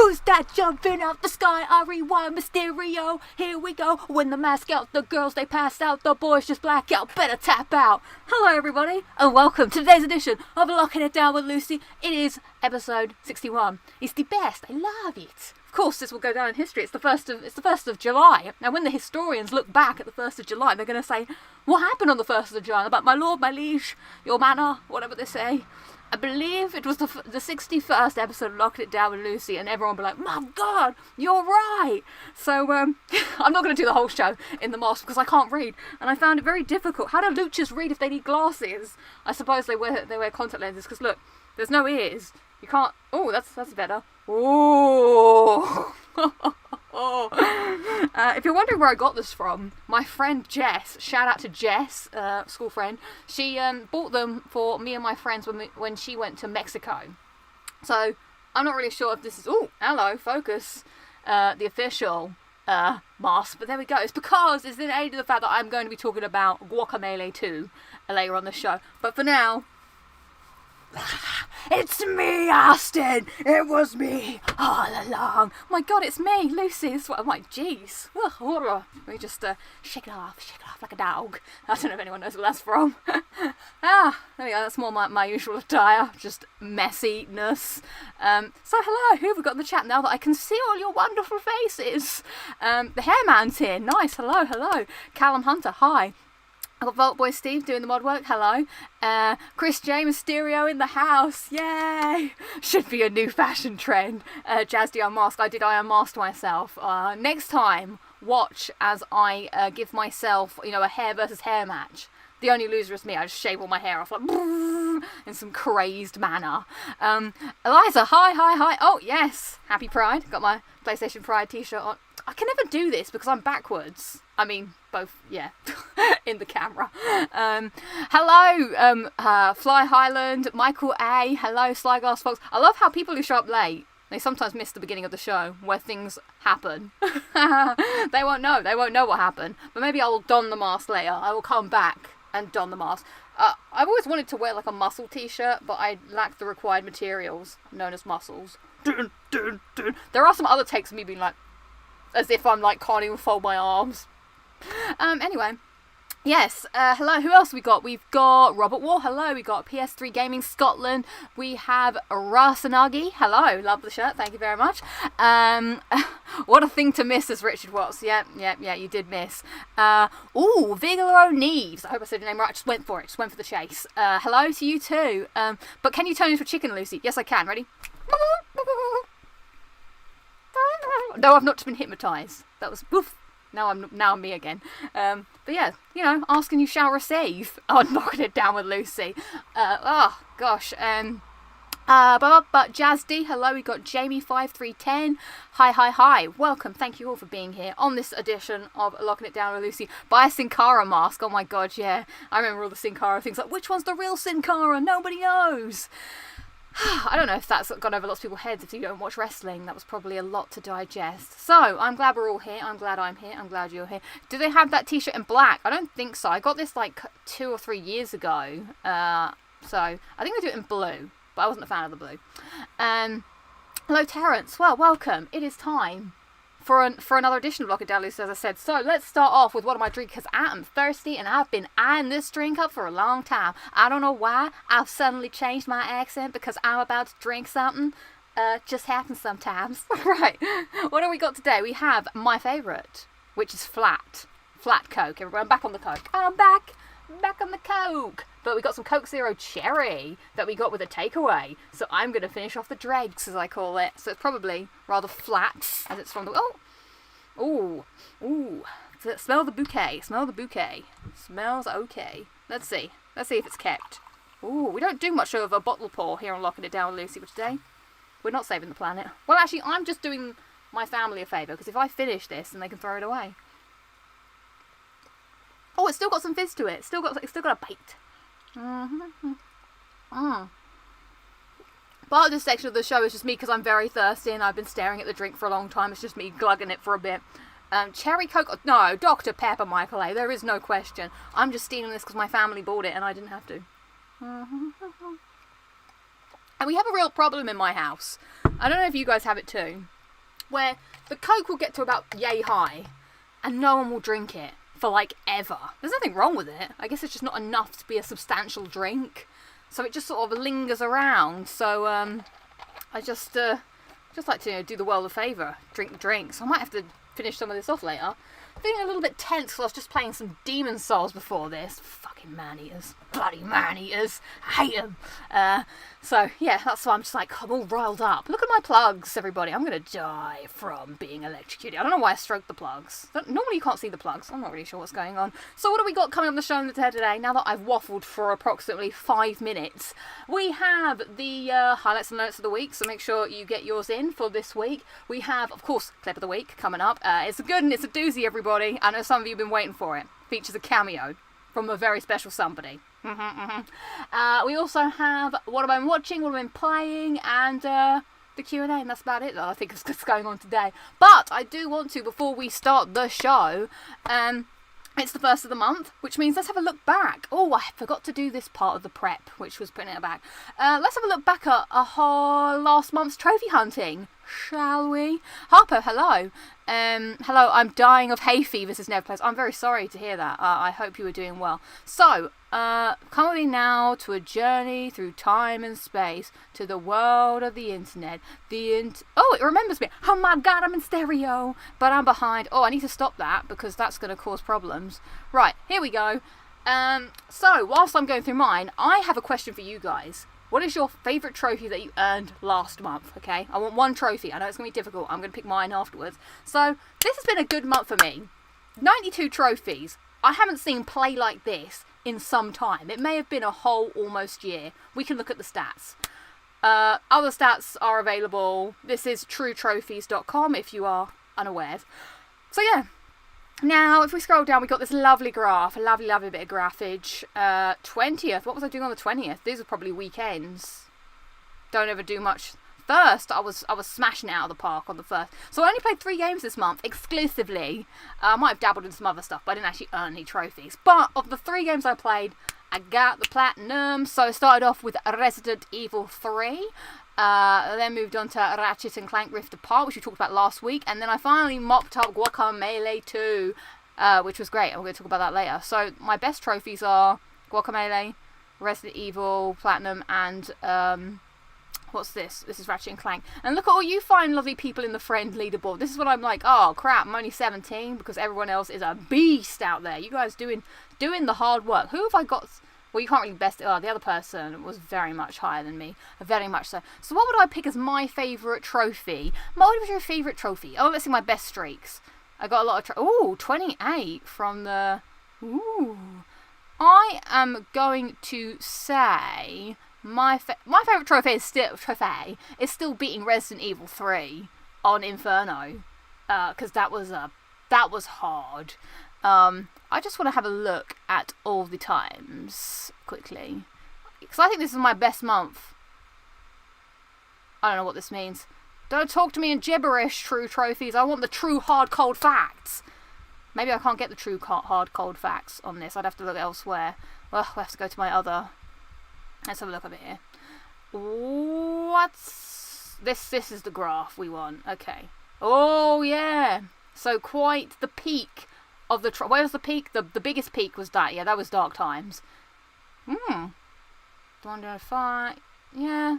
Who's that jumping out the sky? I rewind Mysterio. Here we go. When the mask out, the girls they pass out, the boys just black out. Better tap out. Hello everybody, and welcome to today's edition of Locking It Down with Lucy. It is episode 61. It's the best. I love it. Of course, this will go down in history. It's the first of July. Now, when the historians look back at the 1st of July, they're going to say, "What happened on the 1st of July? About my lord, my liege, your manor, whatever they say." I believe it was the 61st episode of Locking It Down with Lucy, and everyone will be like, "My God, you're right." So I'm not going to do the whole show in the mask because I can't read, and I found it very difficult. How do luchas read if they need glasses? I suppose they wear contact lenses because look, there's no ears. You can't. Oh, that's better. Oh. If you're wondering where I got this from, my friend Jess, shout out to Jess, school friend, she bought them for me and my friends when she went to Mexico. So I'm not really sure if this is, oh, hello, focus, the official mask, but there we go. It's because it's in aid of the fact that I'm going to be talking about Guacamelee 2 later on the show. But for now, it's me, Austin. It was me all along. My God, it's me, Lucy. That's what I'm like. Jeez. Let me just shake it off like a dog. I don't know if anyone knows what that's from. There we go. That's more my usual attire, just messiness. So hello, who have we got in the chat now that I can see all your wonderful faces? The Hairman's here. Nice. Hello. Callum Hunter. Hi. I've got Vault Boy Steve doing the mod work, hello. Chris J Mysterio in the house, yay! Should be a new fashion trend. Jazzy unmasked, I did unmask myself. Next time, watch as I give myself, a hair versus hair match. The only loser is me, I just shave all my hair off like in some crazed manner. Eliza, hi. Oh, yes, happy Pride. Got my PlayStation Pride t-shirt on. I can never do this because I'm backwards. I mean, both, yeah, in the camera. Hello, Fly Highland, Michael A. Hello, Slygas Fox. I love how people who show up late, they sometimes miss the beginning of the show where things happen. They won't know what happened. But maybe I'll don the mask later. I will come back and don the mask. I've always wanted to wear like a muscle t-shirt, but I lack the required materials known as muscles. There are some other takes of me being like, as if I'm like can't even fold my arms. Anyway, yes, hello, who else we got? We've got Robert War, hello, we got PS3 Gaming Scotland, we have Rasanagi, hello, love the shirt, thank you very much. What a thing to miss, as Richard Watts, yeah, you did miss. Ooh, Vigalo Neves, I hope I said your name right, I just went for the chase. Hello to you too, but can you turn into a chicken, Lucy? Yes, I can, ready? No, I've not been hypnotised, that was, woof. Now I'm me again. But yeah, asking you shall receive. Oh, knocking it down with Lucy. Oh gosh. But Jazz D, hello. We got Jamie5310. Hi. Welcome. Thank you all for being here on this edition of Locking It Down with Lucy. Buy a Sin Cara mask. Oh my God, yeah. I remember all the Sin Cara things like, which one's the real Sin Cara? Nobody knows. I don't know if that's gone over lots of people's heads if you don't watch wrestling. That was probably a lot to digest. So, I'm glad we're all here. I'm glad I'm here. I'm glad you're here. Do they have that t-shirt in black? I don't think so. I got this like 2 or 3 years ago. So, I think they do it in blue. But I wasn't a fan of the blue. Hello, Terrence. Well, welcome. It is time for another edition of Lock It Down, Lucy, as I said. So let's start off with what am I drinking, because I'm thirsty and I've been eyeing this drink up for a long time. I don't know why I've suddenly changed my accent because I'm about to drink something. Just happens sometimes. Right, what have we got today? We have my favourite, which is flat Coke. Everyone, back on the Coke. I'm back on the Coke. But we got some Coke Zero Cherry that we got with a takeaway. So I'm going to finish off the dregs, as I call it. So it's probably rather flat, as it's from the... Ooh. Smell the bouquet. Smells okay. Let's see if it's kept. Ooh, we don't do much of a bottle pour here on Locking It Down with Lucy, but today we're not saving the planet. Well, actually, I'm just doing my family a favour, because if I finish this, then they can throw it away. Oh, it's still got some fizz to it. It's still got a bite. Part of this section of the show is just me because I'm very thirsty and I've been staring at the drink for a long time. It's just me glugging it for a bit. Cherry Coke, no, Dr. Pepper, Michael A. There is no question. I'm just stealing this because my family bought it and I didn't have to. And we have a real problem in my house. I don't know if you guys have it too, where the Coke will get to about yay high and no one will drink it for like ever. There's nothing wrong with it. I guess it's just not enough to be a substantial drink. So it just sort of lingers around. So I just like to do the world a favour. Drink the drink. So I might have to finish some of this off later. Feeling a little bit tense because I was just playing some Demon Souls before this. Fucking man-eaters. Bloody man-eaters. I hate them. So, yeah, that's why I'm just like, I'm all riled up. Look at my plugs, everybody. I'm going to die from being electrocuted. I don't know why I stroked the plugs. Normally you can't see the plugs. I'm not really sure what's going on. So what have we got coming on the show today? Now that I've waffled for approximately 5 minutes, we have the highlights and notes of the week. So make sure you get yours in for this week. We have, of course, clip of the week coming up. It's a good and it's a doozy, everybody. I know some of you have been waiting for it. Features a cameo from a very special somebody. We also have what I've been watching, what I've been playing, and the Q&A, and that's about it that I think is going on today. But I do want to, before we start the show, it's the first of the month, which means let's have a look back. Oh, I forgot to do this part of the prep, which was putting it back. Let's have a look back at last month's trophy hunting, shall we? Harper, hello. Hello, I'm dying of hay fever, says Nev Plays. I'm very sorry to hear that. I hope you were doing well. So, come with me now to a journey through time and space to the world of the internet. Oh, it remembers me. Oh my god, I'm in stereo, but I'm behind. Oh, I need to stop that because that's going to cause problems. Right, here we go. So, whilst I'm going through mine, I have a question for you guys. What is your favourite trophy that you earned last month, okay? I want one trophy. I know it's going to be difficult. I'm going to pick mine afterwards. So, this has been a good month for me. 92 trophies. I haven't seen play like this in some time. It may have been a whole almost year. We can look at the stats. Other stats are available. This is truetrophies.com if you are unaware. So, yeah. Now, if we scroll down, we've got this lovely graph, a lovely bit of graphage. 20th, what was I doing on the 20th? These are probably weekends. Don't ever do much. First, I was smashing it out of the park on the first. So I only played 3 games this month, exclusively. I might have dabbled in some other stuff, but I didn't actually earn any trophies. But of the 3 games I played, I got the platinum. So I started off with Resident Evil 3. Then moved on to Ratchet and Clank Rift Apart, which we talked about last week, and then I finally mopped up Guacamelee 2, which was great, and we're going to talk about that later. So my best trophies are Guacamelee, Resident Evil, Platinum, and what's this? This is Ratchet and Clank. And look at all you fine lovely people in the friend leaderboard. This is what I'm like, oh crap, I'm only 17 because everyone else is a beast out there. You guys doing the hard work. Who have I got? Well, you can't really best it. Oh, the other person was very much higher than me. Very much so. So what would I pick as my favourite trophy? What was your favourite trophy? Oh, let's see my best streaks. I got a lot of 28 from the... Ooh. I am going to say my favourite trophy is still beating Resident Evil 3 on Inferno. Because that was hard. I just want to have a look at all the times quickly, because I think this is my best month. I don't know what this means. Don't talk to me in gibberish, true trophies. I want the true hard cold facts. Maybe I can't get the true hard cold facts on this. I'd have to look elsewhere. Well, I have to go to my other. Let's have a look over here. What's this? This is the graph we want. Okay. Oh yeah. So quite the peak. Of the where was the peak? The biggest peak was that. Yeah, that was Dark Times. 205. Yeah.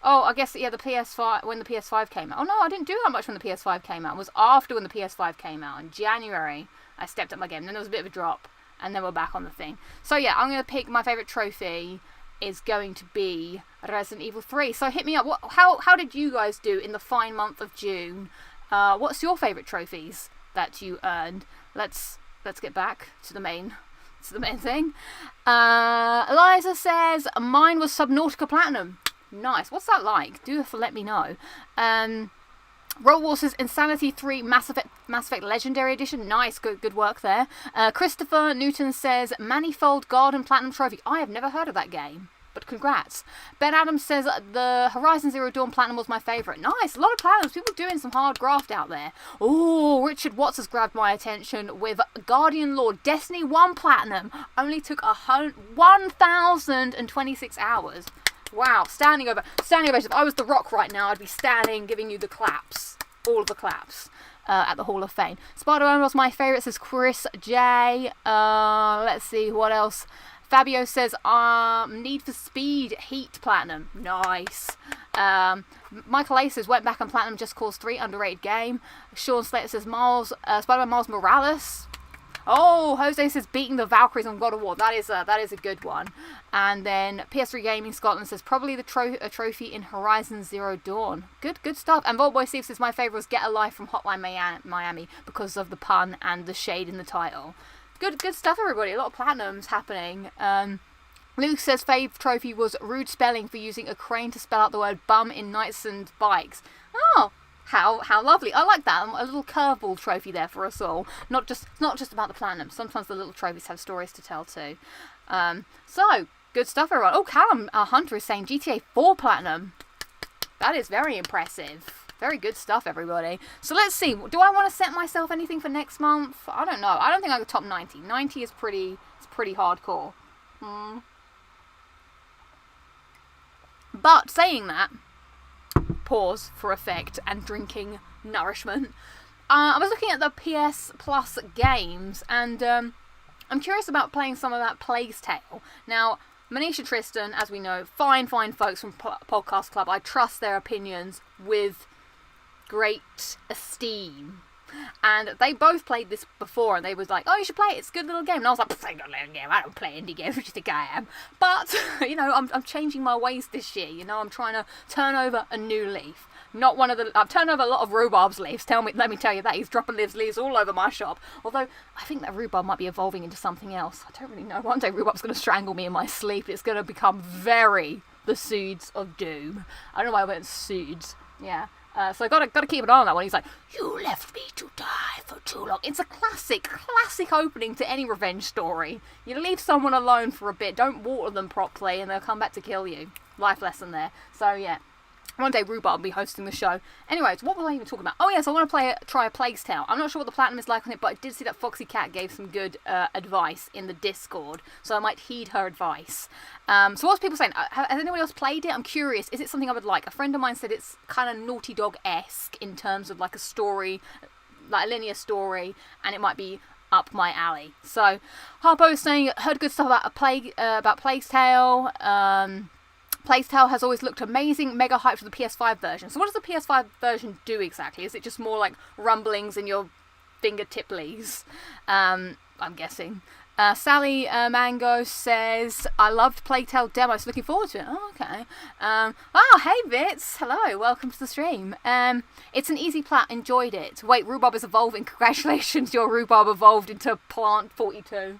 Oh, I guess yeah. The PS5 when the PS5 came out. Oh no, I didn't do that much when the PS5 came out. It was after when the PS5 came out in January. I stepped up my game. Then there was a bit of a drop, and then we're back on the thing. So yeah, I'm gonna pick my favorite trophy. Is going to be Resident Evil 3. So hit me up. How did you guys do in the fine month of June? What's your favorite trophies that you earned? Let's get back to the main thing. Eliza says mine was Subnautica Platinum. Nice. What's that like? Do let me know. Roll Wars says Insanity 3 Mass Effect Legendary Edition. Nice, good work there. Christopher Newton says Manifold Garden Platinum Trophy. I have never heard of that game, but congrats. Ben Adams says the Horizon Zero Dawn Platinum was my favourite. Nice, a lot of platinums. People doing some hard graft out there. Oh, Richard Watts has grabbed my attention with Guardian Lord Destiny 1 Platinum. Only took 1,026 hours. Wow, standing ovation. If I was The Rock right now, I'd be standing, giving you the claps. all of the claps at the Hall of Fame. Spider-Man was my favourite, says Chris J. Let's see, what else? Fabio says, Need for Speed Heat Platinum. Nice. Michael A says, went back on Platinum Just Cause 3, underrated game. Sean Slater says, Spider-Man Miles Morales. Oh, Jose says, beating the Valkyries on God of War. That is a good one. And then PS3 Gaming Scotland says, probably the trophy in Horizon Zero Dawn. Good stuff. And Voltboy Steve says, my favourite was Get a Life from Hotline Miami because of the pun and the shade in the title. Good stuff, everybody. A lot of platinums happening. Luke says fave trophy was rude spelling for using a crane to spell out the word bum in Knights and Bikes. Oh, how lovely. I like that. A little curveball trophy there for us all. Not just about the platinum. Sometimes the little trophies have stories to tell too. So, good stuff, everyone. Oh, Callum Hunter is saying GTA 4 platinum. That is very impressive. Very good stuff, everybody. So let's see. Do I want to set myself anything for next month? I don't know. I don't think I could top 90. 90 is pretty hardcore. But saying that, pause for effect and drinking nourishment. I was looking at the PS Plus games, and I'm curious about playing some of that Plague's Tale. Now, Manisha Tristan, as we know, fine folks from Podcast Club. I trust their opinions with great esteem. And they both played this before, and they was like, oh, you should play it, it's a good little game. And I was like, it's a good little game, I don't play indie games, which you think I am. But, you know, I'm changing my ways this year, you know, I'm trying to turn over a new leaf. I've turned over a lot of Rhubarb's leaves, let me tell you that. He's dropping his leaves all over my shop. Although, I think that Rhubarb might be evolving into something else. I don't really know. One day Rhubarb's going to strangle me in my sleep. It's going to become the Seeds of Doom. I don't know why I went Seeds. Yeah. So I gotta keep an eye on that one. He's like, you left me to die for too long. It's a classic opening to any revenge story. You leave someone alone for a bit, don't water them properly, and they'll come back to kill you. Life lesson there. So yeah. One day Rhubarb will be hosting the show. Anyways, what was I even talking about? Oh yes, I want to try a Plague's Tale. I'm not sure what the platinum is like on it, but I did see that Foxy Cat gave some good advice in the Discord, so I might heed her advice. So what's people saying? Has anyone else played it? I'm curious. Is it something I would like? A friend of mine said it's kind of Naughty Dog-esque in terms of like a story, like a linear story, and it might be up my alley. So Harpo is saying, heard good stuff about Plague's Tale. Plague's Tale has always looked amazing, mega hyped for the PS5 version. So what does the PS5 version do exactly? Is it just more like rumblings in your fingertiplies? I'm guessing. Sally Mango says, I loved Plague Tale demo, so looking forward to it. Oh, okay. Hey Bits. Hello, welcome to the stream. It's an easy plat, enjoyed it. Wait, Rhubarb is evolving. Congratulations, your Rhubarb evolved into Plant 42.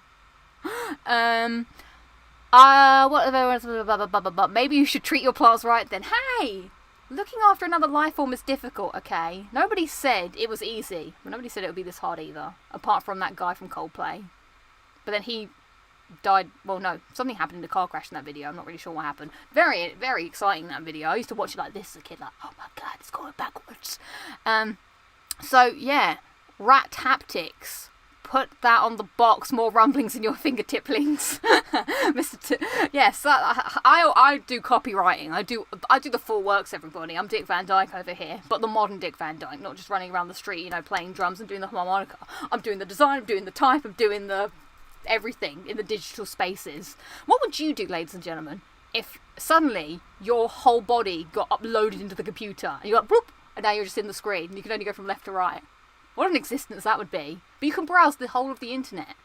Maybe you should treat your plants right then. Hey! Looking after another life form is difficult, okay? Nobody said it was easy. But nobody said it would be this hard either. Apart from that guy from Coldplay. But then he died. Well, no. Something happened in the car crash in that video. I'm not really sure what happened. Very, very exciting, that video. I used to watch it like this as a kid. Like, oh my god, it's going backwards. So, yeah. Rat Haptics. Put that on the box. More rumblings in your fingertiplings. Yes, I do copywriting. I do the full works, everybody. I'm Dick Van Dyke over here, but the modern Dick Van Dyke, not just running around the street, you know, playing drums and doing the harmonica. I'm doing the design, I'm doing the type, I'm doing the everything in the digital spaces. What would you do, ladies and gentlemen, if suddenly your whole body got uploaded into the computer and you got bloop, and now you're just in the screen and you can only go from left to right? What an existence that would be. But you can browse the whole of the internet.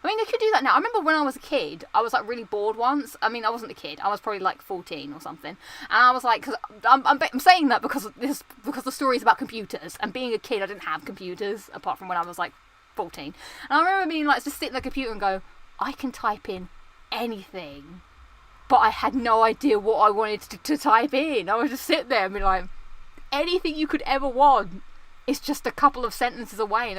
I mean, they could do that now. I remember when I was a kid, I was like really bored once. I mean, I wasn't a kid. I was probably like 14 or something. And I was like, because I'm saying that because the story is about computers. And being a kid, I didn't have computers apart from when I was like 14. And I remember being like, just sit at the computer and go, I can type in anything. But I had no idea what I wanted to type in. I would just sit there and be like, anything you could ever want. It's just a couple of sentences away,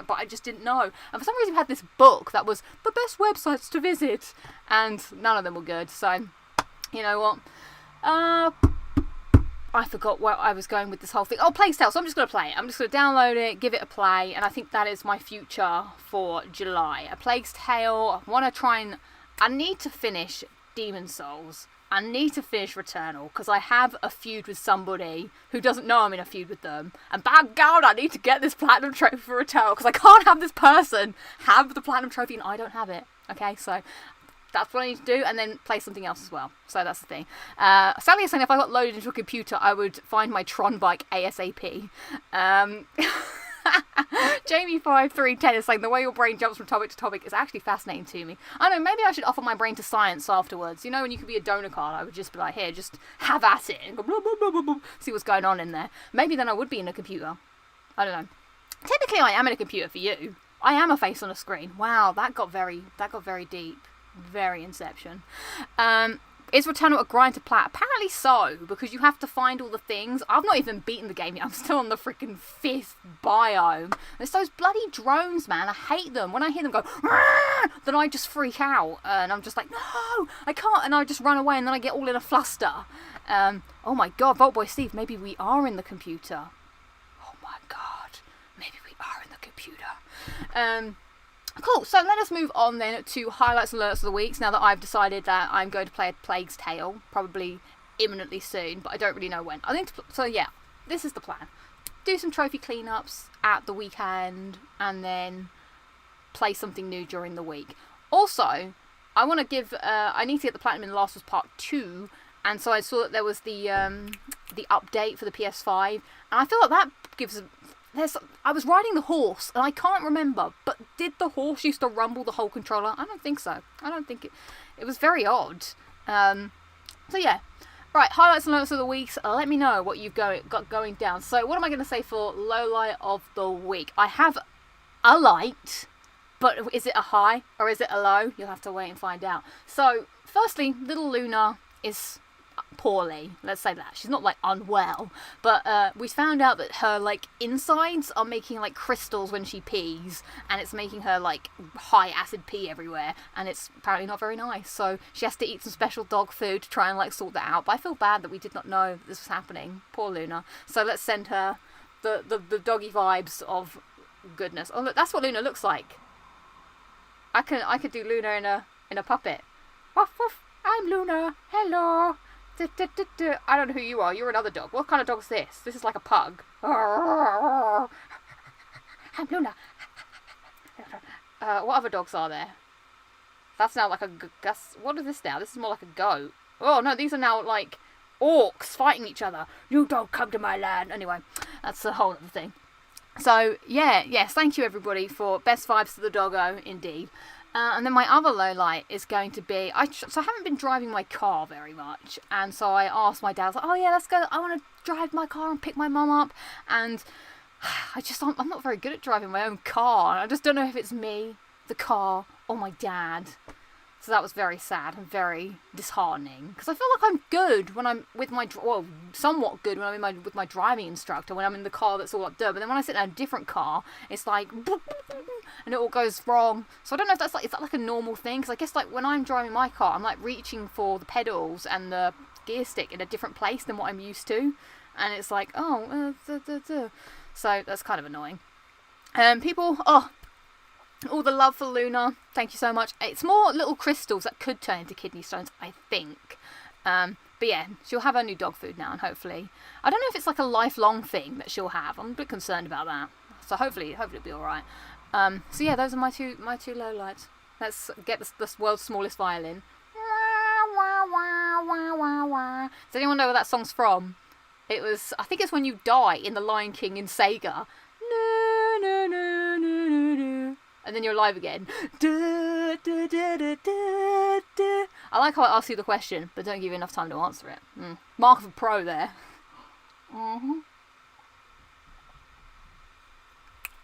but I just didn't know. And for some reason, we had this book that was the best websites to visit, and none of them were good. So, you know what? I forgot where I was going with this whole thing. Oh, Plague's Tale. So I'm just going to play it. I'm just going to download it, give it a play, and I think that is my future for July. A Plague's Tale. I want to try and... I need to finish Demon Souls. I need to finish Returnal, because I have a feud with somebody who doesn't know I'm in a feud with them. And bad God, I need to get this Platinum Trophy for Returnal, because I can't have this person have the Platinum Trophy and I don't have it. Okay, so that's what I need to do, and then play something else as well. So that's the thing. Sally is saying if I got loaded into a computer, I would find my Tron bike ASAP. Jamie5310 is saying the way your brain jumps from topic to topic is actually fascinating to me. I know, maybe I should offer my brain to science afterwards. You know, when you could be a donor card, I would just be like, here, just have at it and go blah, blah, blah, blah, blah, see what's going on in there. Maybe then I would be in a computer. I don't know. Technically, I am in a computer for you. I am a face on a screen. Wow, that got very deep. Very Inception. Is Returnal a grind to plat? Apparently so, because you have to find all the things. I've not even beaten the game yet. I'm still on the freaking 5th biome. It's those bloody drones, man. I hate them. When I hear them go, Rrr! Then I just freak out. And I'm just like, no, I can't. And I just run away, and then I get all in a fluster. Oh my God, Vault Boy Steve, maybe we are in the computer. Oh my God, maybe we are in the computer. Cool, so let us move on then to highlights and alerts of the weeks, now that I've decided that I'm going to play a Plague's Tale, probably imminently soon, but I don't really know when. So yeah, this is the plan. Do some trophy cleanups at the weekend, and then play something new during the week. Also, I want to give, I need to get the Platinum in Last Was Part 2, and so I saw that there was the update for the PS5, and I feel like that gives I was riding the horse, and I can't remember, but did the horse used to rumble the whole controller? I don't think so. I don't think it was very odd. So yeah. Right, highlights and alerts of the weeks. Let me know what you've got going down. So what am I going to say for low light of the week? I have a light, but is it a high or is it a low? You'll have to wait and find out. So firstly, little Luna is poorly, let's say that. She's not like unwell, but we found out that her like insides are making like crystals when she pees, and it's making her like high acid pee everywhere, and it's apparently not very nice. So she has to eat some special dog food to try and like sort that out. But I feel bad that we did not know that this was happening. Poor Luna. So let's send her the doggy vibes of goodness. Oh look, that's what Luna looks like. I could do Luna in a puppet. Woof woof. I'm Luna. Hello. I don't know who you are. You're another dog. What kind of dog's this? This is like a pug. I'm Luna. What other dogs are there? That's now like a... What is this now? This is more like a goat. Oh, no, these are now like orcs fighting each other. You don't come to my land. Anyway, that's a whole other thing. So, yeah, yes, thank you everybody for best vibes to the doggo, indeed. And then my other low light is going to be, so I haven't been driving my car very much, and so I asked my dad, I was like, oh yeah, let's go, I want to drive my car and pick my mum up, and I'm not very good at driving my own car, I just don't know if it's me, the car, or my dad. So that was very sad and very disheartening, because I feel like I'm good when I'm with my, well, somewhat good when I'm with my driving instructor, when I'm in the car that's all up there, but then when I sit in a different car, it's like, and it all goes wrong. So I don't know if that's like, is that like a normal thing? Because I guess like when I'm driving my car, I'm like reaching for the pedals and the gear stick in a different place than what I'm used to, and it's like, oh, so that's kind of annoying. People, all the love for Luna, thank you so much. It's more little crystals that could turn into kidney stones, I think. But yeah, she'll have her new dog food now, and hopefully, I don't know if it's like a lifelong thing that she'll have. I'm a bit concerned about that. So hopefully it'll be all right. So yeah, those are my two low lights. Let's get this world's smallest violin. Does anyone know where that song's from? It was, I think it's when you die in The Lion King in Sega. And then you're alive again. I like how I ask you the question, but don't give you enough time to answer it. Mark of a pro there.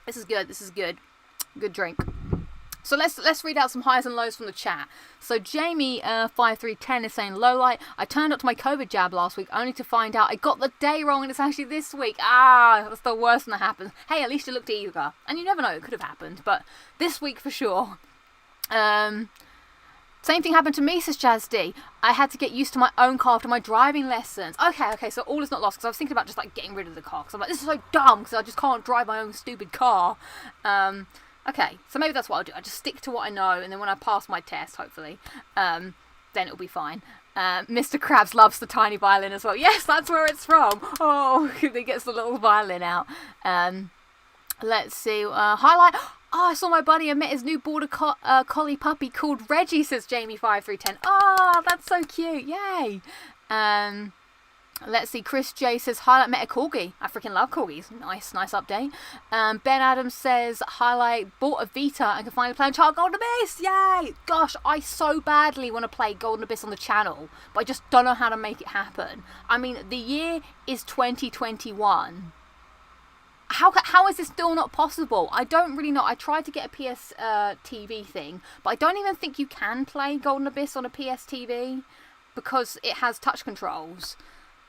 This is good. Good drink. So let's read out some highs and lows from the chat. So Jamie 5310 is saying, low light, I turned up to my COVID jab last week only to find out I got the day wrong and it's actually this week. That's the worst thing that happens. Hey, at least you looked eager. And you never know, it could have happened, but this week for sure. Same thing happened to me, says Jazz D. I had to get used to my own car after my driving lessons. Okay, so all is not lost, because I was thinking about just like getting rid of the car, because I'm like, this is so dumb, because I just can't drive my own stupid car. Okay, so maybe that's what I'll do. I just stick to what I know, and then when I pass my test, hopefully, then it'll be fine. Mr. Krabs loves the tiny violin as well. Yes, that's where it's from. Oh, he gets the little violin out. Let's see. Highlight. Oh, I saw my buddy and met his new border collie puppy called Reggie, says Jamie5310. Oh, that's so cute. Yay. Let's see. Chris J says, highlight, met a corgi. I freaking love corgis. Nice update. Ben Adams says, highlight, bought a Vita and can finally play Uncharted Golden Abyss. Yay. Gosh, I so badly want to play Golden Abyss on the channel, but I just don't know how to make it happen. I mean, the year is 2021. How is this still not possible? I don't really know. I tried to get a PS TV thing, but I don't even think you can play Golden Abyss on a PS TV because it has touch controls.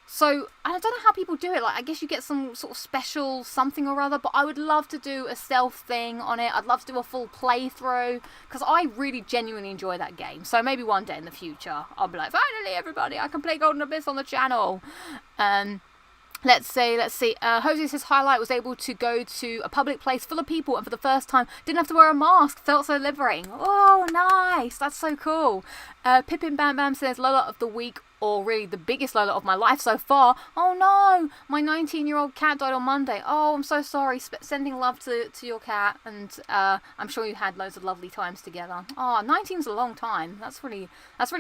So, I don't know how people do it. Like, I guess you get some sort of special something or other, but I would love to do a stealth thing on it. I'd love to do a full playthrough, because I really genuinely enjoy that game. So maybe one day in the future, I'll be like, finally, everybody, I can play Golden Abyss on the channel. Let's see. Jose says, highlight, was able to go to a public place full of people and for the first time didn't have to wear a mask. Felt so liberating. Oh, nice. That's so cool. Pippin Bam Bam says, Lola of the week, or really the biggest Lola of my life so far. Oh no, my 19-year-old cat died on Monday. Oh, I'm so sorry. Sending love to your cat, and I'm sure you had loads of lovely times together. Oh, 19's a long time. That's really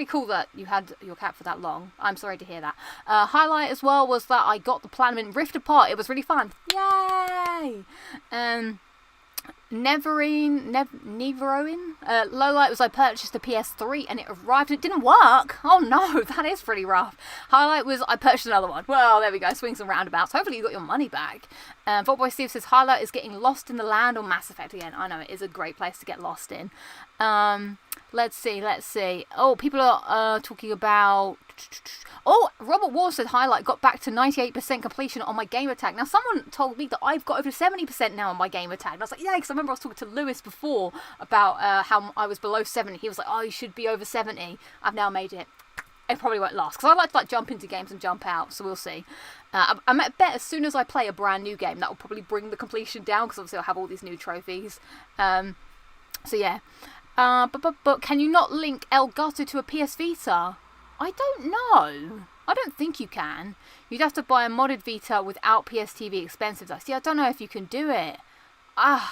cool that you had your cat for that long. I'm sorry to hear that. Highlight as well was that I got the Platinum Rift apart. It was really fun. Yay! Neveroin, lowlight was I purchased a PS3 and it arrived and it didn't work. Oh no, that is pretty rough. Highlight was I purchased another one. Well, there we go, swings and roundabouts. Hopefully you got your money back. Boy Steve says, highlight is getting lost in the land on Mass Effect again. I know, it is a great place to get lost in. Let's see. Oh, people are talking about... Oh, Robert Wall said, highlight, got back to 98% completion on my game attack. Now, someone told me that I've got over 70% now on my game attack. And I was like, yeah, because I remember I was talking to Lewis before about how I was below 70. He was like, oh, you should be over 70. I've now made it. It probably won't last, because I like to jump into games and jump out, so we'll see. I bet as soon as I play a brand new game, that will probably bring the completion down, because obviously I'll have all these new trophies. So yeah. But can you not link Elgato to a PS Vita? I don't know. I don't think you can. You'd have to buy a modded Vita without PS TV expensive. See, I don't know if you can do it. I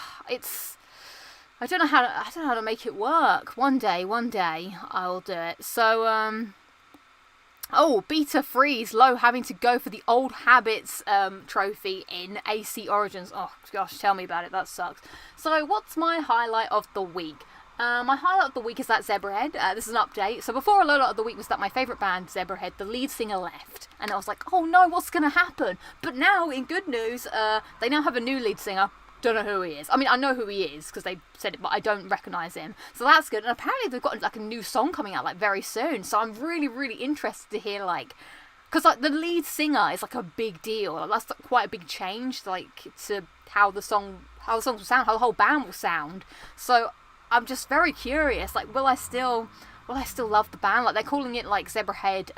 don't know how to make it work. One day I'll do it. So oh, Beta Freeze Low having to go for the Old Habits trophy in AC Origins. Oh gosh, tell me about it. That sucks. So what's my highlight of the week? My highlight of the week is that Zebrahead. This is an update. So before, a highlight of the week was that my favourite band, Zebrahead, the lead singer left. And I was like, oh no, what's going to happen? But now, in good news, they now have a new lead singer. Don't know who he is. I mean, I know who he is because they said it, but I don't recognise him. So that's good. And apparently they've got like a new song coming out like very soon. So I'm really, really interested to hear like... Because like the lead singer is like a big deal. Like, that's like, quite a big change like to how the songs will sound, how the whole band will sound. So... I'm just very curious, like, will I still love the band? Like, they're calling it, like, Zebrahead,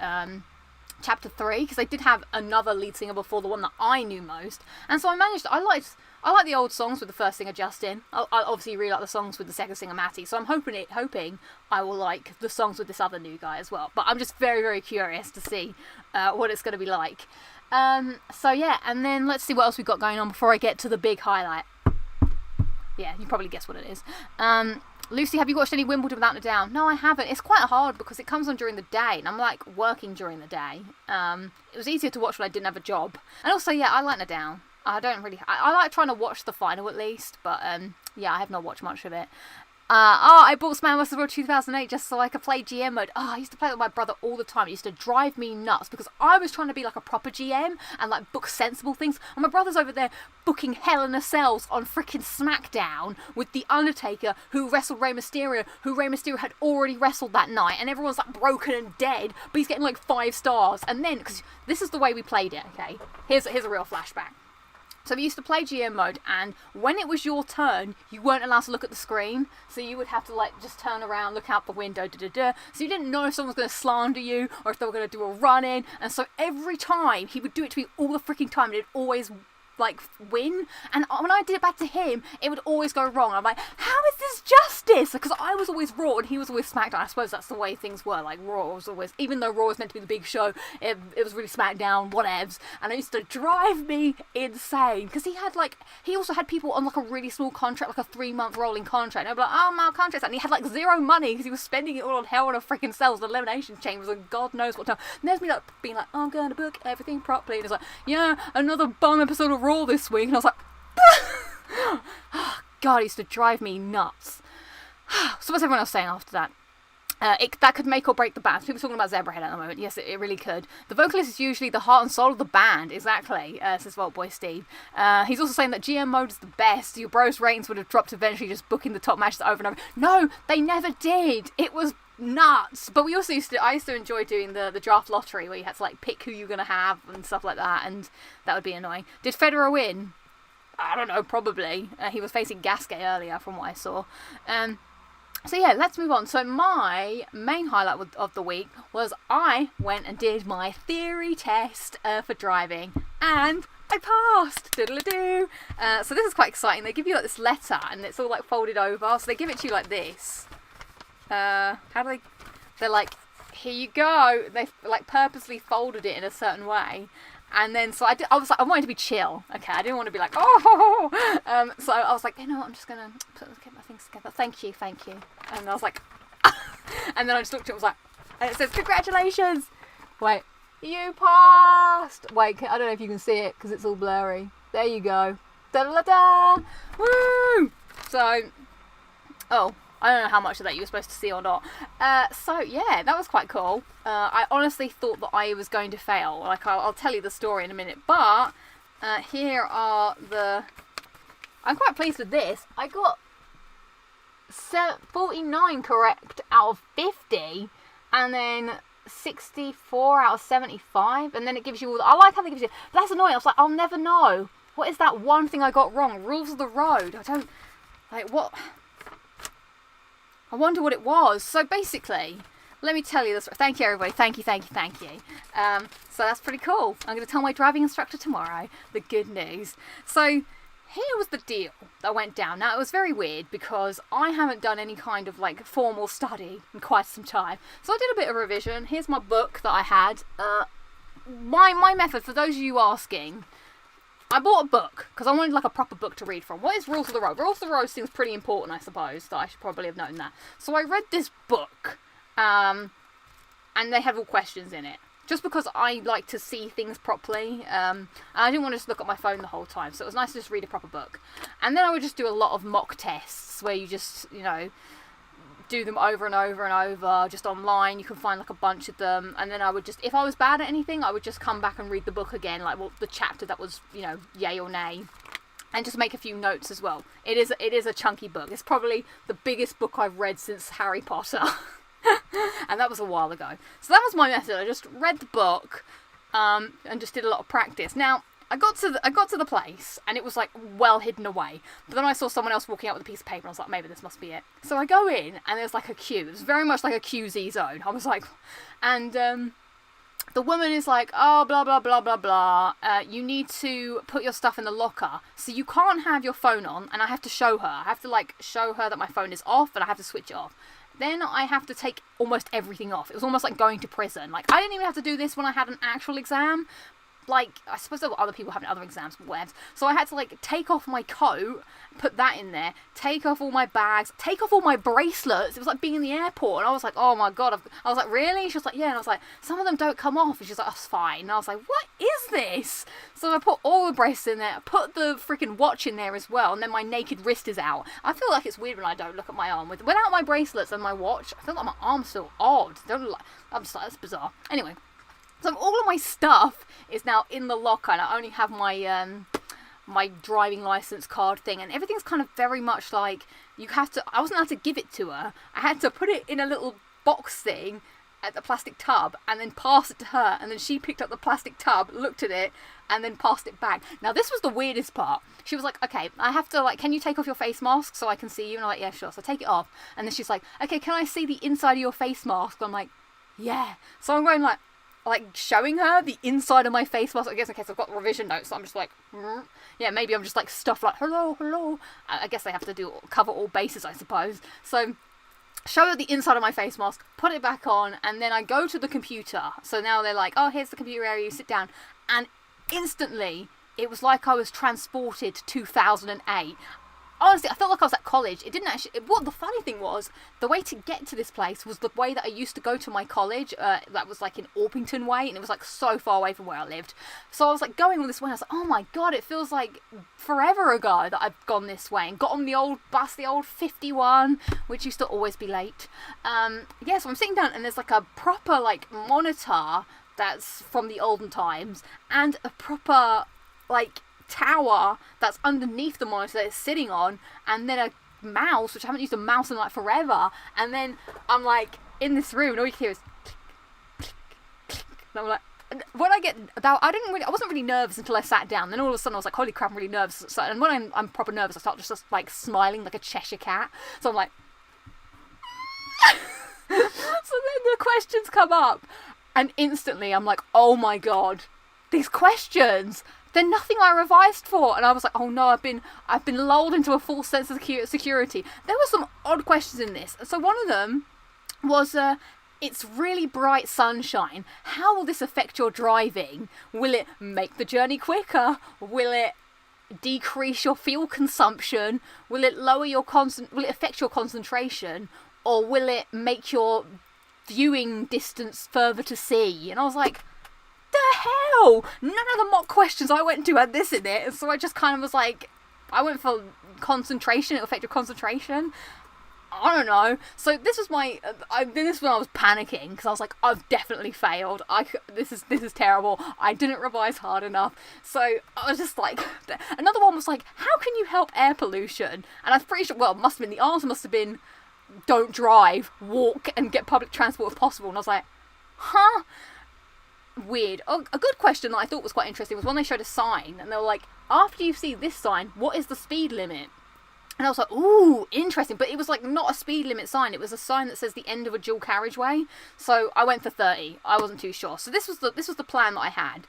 Chapter 3, because they did have another lead singer before, the one that I knew most, and so I like the old songs with the first singer, Justin. I obviously really like the songs with the second singer, Matty, so I'm hoping I will like the songs with this other new guy as well, but I'm just very, very curious to see what it's going to be like. So yeah, and then let's see what else we've got going on before I get to the big highlight. Yeah, you probably guess what it is. Lucy, have you watched any Wimbledon without a doubt? No, I haven't. It's quite hard because it comes on during the day, and I'm like working during the day. It was easier to watch when I didn't have a job. And also, yeah, I like Nadal. I like trying to watch the final at least, but yeah, I have not watched much of it. I bought Smash vs. World 2008 just so I could play GM mode. I used to play with my brother all the time. It used to drive me nuts because I was trying to be like a proper GM and like book sensible things. And my brother's over there booking Hell in a Cells on freaking SmackDown with The Undertaker, who wrestled Rey Mysterio, who Rey Mysterio had already wrestled that night. And everyone's like broken and dead, but he's getting like 5 stars. And then, because this is the way we played it, okay? Here's a real flashback. So we used to play GM mode, and when it was your turn, you weren't allowed to look at the screen. So you would have to like just turn around, look out the window, So you didn't know if someone was going to slander you or if they were going to do a run-in. And so every time, he would do it to me all the freaking time, and it'd always like win, and when I did it back to him, it would always go wrong. I'm like, how is this justice? Because I was always Raw and he was always SmackDown. I suppose that's the way things were. Like Raw was always, even though Raw was meant to be the big show, it was really SmackDown, whatevs. And it used to drive me insane because he also had people on like a really small contract, like a 3-month rolling contract. And I'd be like, oh, my contract's out. And he had like zero money because he was spending it all on Hell in a freaking Cells, the Elimination Chambers, and God knows what time. And there's me like being like, oh, I'm going to book everything properly. And it's like, yeah, another bum episode of Raw this week. And I was like, oh, God, it used to drive me nuts. So what's everyone else saying after that? That could make or break the band. People talking about Zebrahead at the moment. Yes, it really could. The vocalist is usually the heart and soul of the band. Exactly, says Vault Boy Steve. He's also saying that GM mode is the best. Your bros ratings would have dropped eventually just booking the top matches over and over. No, they never did. It was nuts. But I used to enjoy doing the draft lottery where you had to like pick who you're going to have and stuff like that, and that would be annoying. Did Federer win? I don't know, probably. He was facing Gasquet earlier from what I saw. So yeah, let's move on. So my main highlight of the week was I went and did my theory test for driving, and I passed. Doodle-a-doo. So this is quite exciting. They give you like this letter, and it's all like folded over. So they give it to you like this. How do they? They're like, here you go. They like purposely folded it in a certain way. And then, so I was like, I wanted to be chill. Okay, I didn't want to be like, oh. So I was like, you know what, I'm just going to get my things together. Thank you. And I was like, and then I just looked at it and was like, and it says, congratulations. Wait, you passed. Wait, I don't know if you can see it because it's all blurry. There you go. Da-da-da-da. Woo! So, I don't know how much of that you were supposed to see or not. So yeah, that was quite cool. I honestly thought that I was going to fail. Like I'll tell you the story in a minute. But here are I'm quite pleased with this. I got 49 correct out of 50, and then 64 out of 75, and then it gives you all. I like how they give you. But that's annoying. I was like, I'll never know. What is that one thing I got wrong? Rules of the road. I don't like what. I wonder what it was. So basically, let me tell you this. Thank you, everybody. Thank you. So that's pretty cool. I'm going to tell my driving instructor tomorrow the good news. So here was the deal that went down. Now, it was very weird because I haven't done any kind of like formal study in quite some time. So I did a bit of revision. Here's my book that I had. My method, for those of you asking, I bought a book because I wanted like a proper book to read from. What is Rules of the Road? Rules of the Road seems pretty important, I suppose, that I should probably have known that. So I read this book, and they had all questions in it. Just because I like to see things properly, and I didn't want to just look at my phone the whole time, so it was nice to just read a proper book. And then I would just do a lot of mock tests where you just, do them over and over and over, just online. You can find like a bunch of them, and then I would just, if I was bad at anything, I would just come back and read the book again, like the chapter that was, yay or nay, and just make a few notes as well. It is a chunky book. It's probably the biggest book I've read since Harry Potter, and that was a while ago. So that was my method. I just read the book, and just did a lot of practice. Now, I got to the place, and it was like well hidden away. But then I saw someone else walking out with a piece of paper, and I was like, maybe this must be it. So I go in, and there's like a queue. It was very much like a QZ zone. I was like, and the woman is like, oh, blah blah blah blah blah. You need to put your stuff in the locker, so you can't have your phone on. And I have to show her. I have to like show her that my phone is off, and I have to switch it off. Then I have to take almost everything off. It was almost like going to prison. Like I didn't even have to do this when I had an actual exam. Like, I suppose there were other people having other exams, webs. So I had to, like, take off my coat, put that in there, take off all my bags, take off all my bracelets. It was like being in the airport. And I was like, oh my God. I was like, really? She was like, yeah. And I was like, some of them don't come off. And she's like, oh, it's fine. And I was like, what is this? So I put all the bracelets in there, put the freaking watch in there as well. And then my naked wrist is out. I feel like it's weird when I don't look at my arm. Without my bracelets and my watch, I feel like my arm's so odd. I'm just like, that's bizarre. Anyway. So all of my stuff is now in the locker, and I only have my my driving license card thing, and everything's kind of very much like I wasn't allowed to give it to her. I had to put it in a little box thing at the plastic tub and then pass it to her, and then she picked up the plastic tub, looked at it, and then passed it back. Now this was the weirdest part. She was like, okay, I have to can you take off your face mask so I can see you? And I'm like, yeah, sure. So I take it off, and then she's like, okay, can I see the inside of your face mask? I'm like, yeah. So I'm going like, like showing her the inside of my face mask. I guess in case I've got revision notes, so I'm just like, yeah, maybe I'm just like stuff like hello. I guess they have to cover all bases, I suppose. So show her the inside of my face mask, put it back on, and then I go to the computer. So now they're like, oh, here's the computer area, you sit down, and instantly it was like I was transported to 2008. Honestly, I felt like I was at college. It didn't actually... What the funny thing was, the way to get to this place was the way that I used to go to my college. That was like in Orpington Way, and it was like so far away from where I lived. So I was like going all this way, and I was like, oh my god, it feels like forever ago that I've gone this way. And got on the old bus, the old 51, which used to always be late. Yeah, so I'm sitting down, and there's like a proper like monitor that's from the olden times, and a proper like tower that's underneath the monitor that it's sitting on, and then a mouse, which I haven't used a mouse in like forever, and then I'm like in this room and all you can hear is click, click, click, and I'm like, when I get that, I wasn't really nervous until I sat down. Then all of a sudden I was like, holy crap, I'm really nervous. So, and when I'm proper nervous, I start just like smiling like a Cheshire cat. So I'm like so then the questions come up, and instantly I'm like, oh my god, these questions, they're nothing I revised for. And I was like, oh no, I've been lulled into a false sense of security. There were some odd questions in this. So one of them was, it's really bright sunshine. How will this affect your driving? Will it make the journey quicker? Will it decrease your fuel consumption? Will it lower your will it affect your concentration? Or will it make your viewing distance further to see? And I was like, the hell? None of the mock questions I went to had this in it, so I just kind of was like, I went for concentration. It'll affect your concentration. I don't know. So this was this is when I was panicking, because I was like, I've definitely failed. This is terrible. I didn't revise hard enough. So I was just like, another one was like, how can you help air pollution? And I'm pretty sure, well, it must have been, the answer must have been, don't drive, walk, and get public transport if possible. And I was like, huh? Weird. Oh, a good question that I thought was quite interesting was when they showed a sign, and they were like, after you see this sign, what is the speed limit? And I was like, ooh, interesting. But it was like not a speed limit sign. It was a sign that says the end of a dual carriageway. So I went for 30. I wasn't too sure. So this was the plan that I had.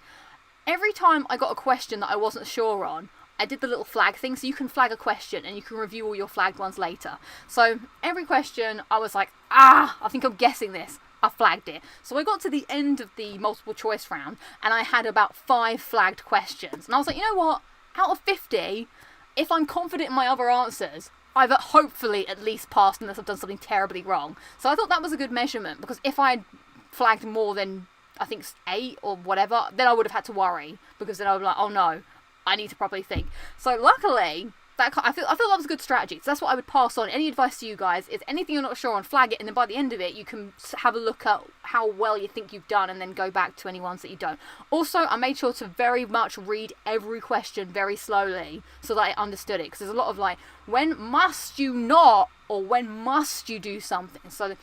Every time I got a question that I wasn't sure on, I did the little flag thing. So you can flag a question and you can review all your flagged ones later. So every question I was like, I think I'm guessing this. I flagged it. So I got to the end of the multiple choice round and I had about 5 flagged questions. And I was like, you know what? Out of 50, if I'm confident in my other answers, I've hopefully at least passed unless I've done something terribly wrong. So I thought that was a good measurement, because if I had flagged more than, I think, 8 or whatever, then I would have had to worry, because then I would be like, oh no, I need to properly think. So luckily, I feel that was a good strategy. So that's what I would pass on. Any advice to you guys is anything you're not sure on, flag it, and then by the end of it, you can have a look at how well you think you've done, and then go back to any ones that you don't. Also, I made sure to very much read every question very slowly so that I understood it, because there's a lot of like, when must you not, or when must you do something. So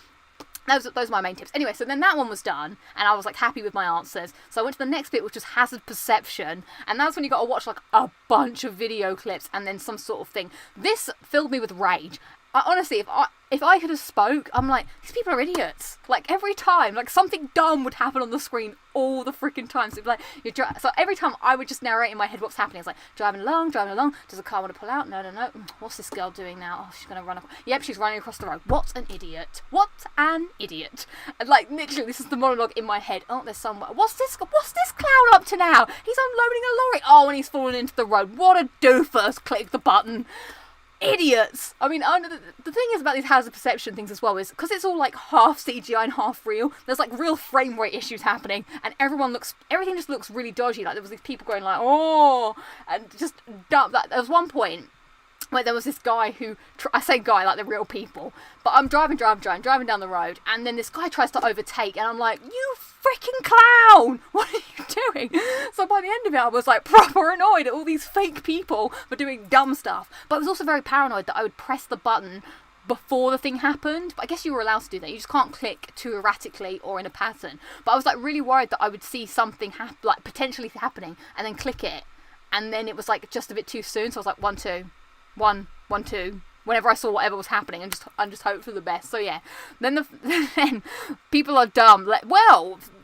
those are my main tips. Anyway, so then that one was done, and I was like happy with my answers. So I went to the next bit, which was hazard perception, and that's when you got to watch like a bunch of video clips and then some sort of thing. This filled me with rage. Honestly, if I could have spoke, I'm like, these people are idiots. Like every time, like something dumb would happen on the screen all the freaking time. So it'd be like, so every time I would just narrate in my head what's happening. It's like driving along. Does the car want to pull out? No. What's this girl doing now? Oh, she's gonna run. Yep, she's running across the road. What an idiot! What an idiot! And like literally, this is the monologue in my head. Oh, there's someone. What's this clown up to now? He's unloading a lorry. Oh, and he's fallen into the road. What a doofus! Click the button. Idiots! I mean, the thing is about these hazard perception things as well is, because it's all like half CGI and half real, there's like real frame rate issues happening, and everything just looks really dodgy. Like there was these people going like, oh, and just dumb. Like, there was one point where there was this guy who, I say guy like they're real people, but I'm driving down the road, and then this guy tries to overtake, and I'm like, you freaking clown! What are you doing? So by the end of it, I was like proper annoyed at all these fake people for doing dumb stuff. But I was also very paranoid that I would press the button before the thing happened. But I guess you were allowed to do that. You just can't click too erratically or in a pattern. But I was like really worried that I would see something like potentially happening, and then click it, and then it was like just a bit too soon. So I was like 1 2 1 1 2. Whenever I saw whatever was happening, and just hope for the best. So yeah, then people are dumb. Well,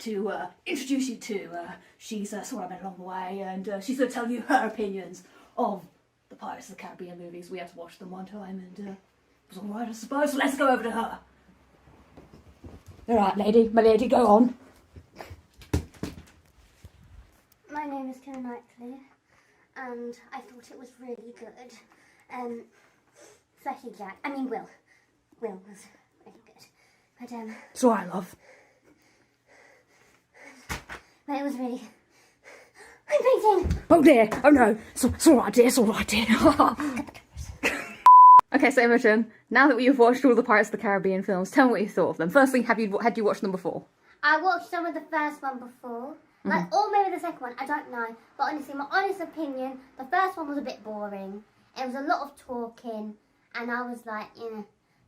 to introduce you to. She's sort of been along the way, and she's going to tell you her opinions of the Pirates of the Caribbean movies. We had to watch them one time, and it was all right, I suppose. So let's go over to her. All right, my lady, go on. My name is Karen Knightley, and I thought it was really good. Especially Jack. I mean, Will. Will was really good. But, It's all right, love. but it was really... I'm breathing! Oh dear, oh no, it's all right, dear, it's all right, dear. Okay, so Imogen, now that you've watched all the Pirates of the Caribbean films, tell me what you thought of them. Firstly, had you watched them before? I watched some of the first one before. Like, or maybe the second one, I don't know. But honestly, my honest opinion, the first one was a bit boring. It was a lot of talking, and I was like,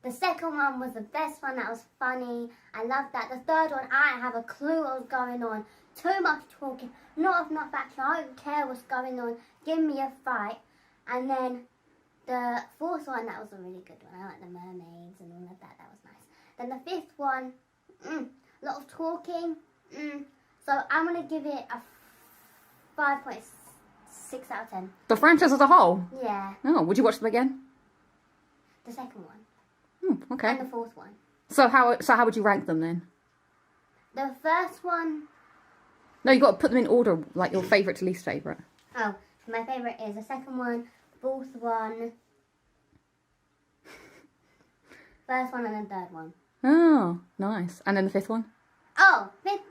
The second one was the best one, that was funny. I loved that. The third one, I didn't have a clue what was going on. Too much talking, not enough action. I don't care what's going on. Give me a fight. And then the fourth one, that was a really good one. I like the mermaids and all of that. That was nice. Then the fifth one, a lot of talking. So I'm going to give it a 5.6 out of 10. The franchise as a whole? Yeah, Oh, would you watch them again? the second one. Okay. And the fourth one. So how would you rank them then? The first one, No, you got to put them in order, like your favourite to least favourite. oh, my favourite is the second one, fourth one, first one, and then third one. Oh, nice. And then the fifth one? Oh, fifth,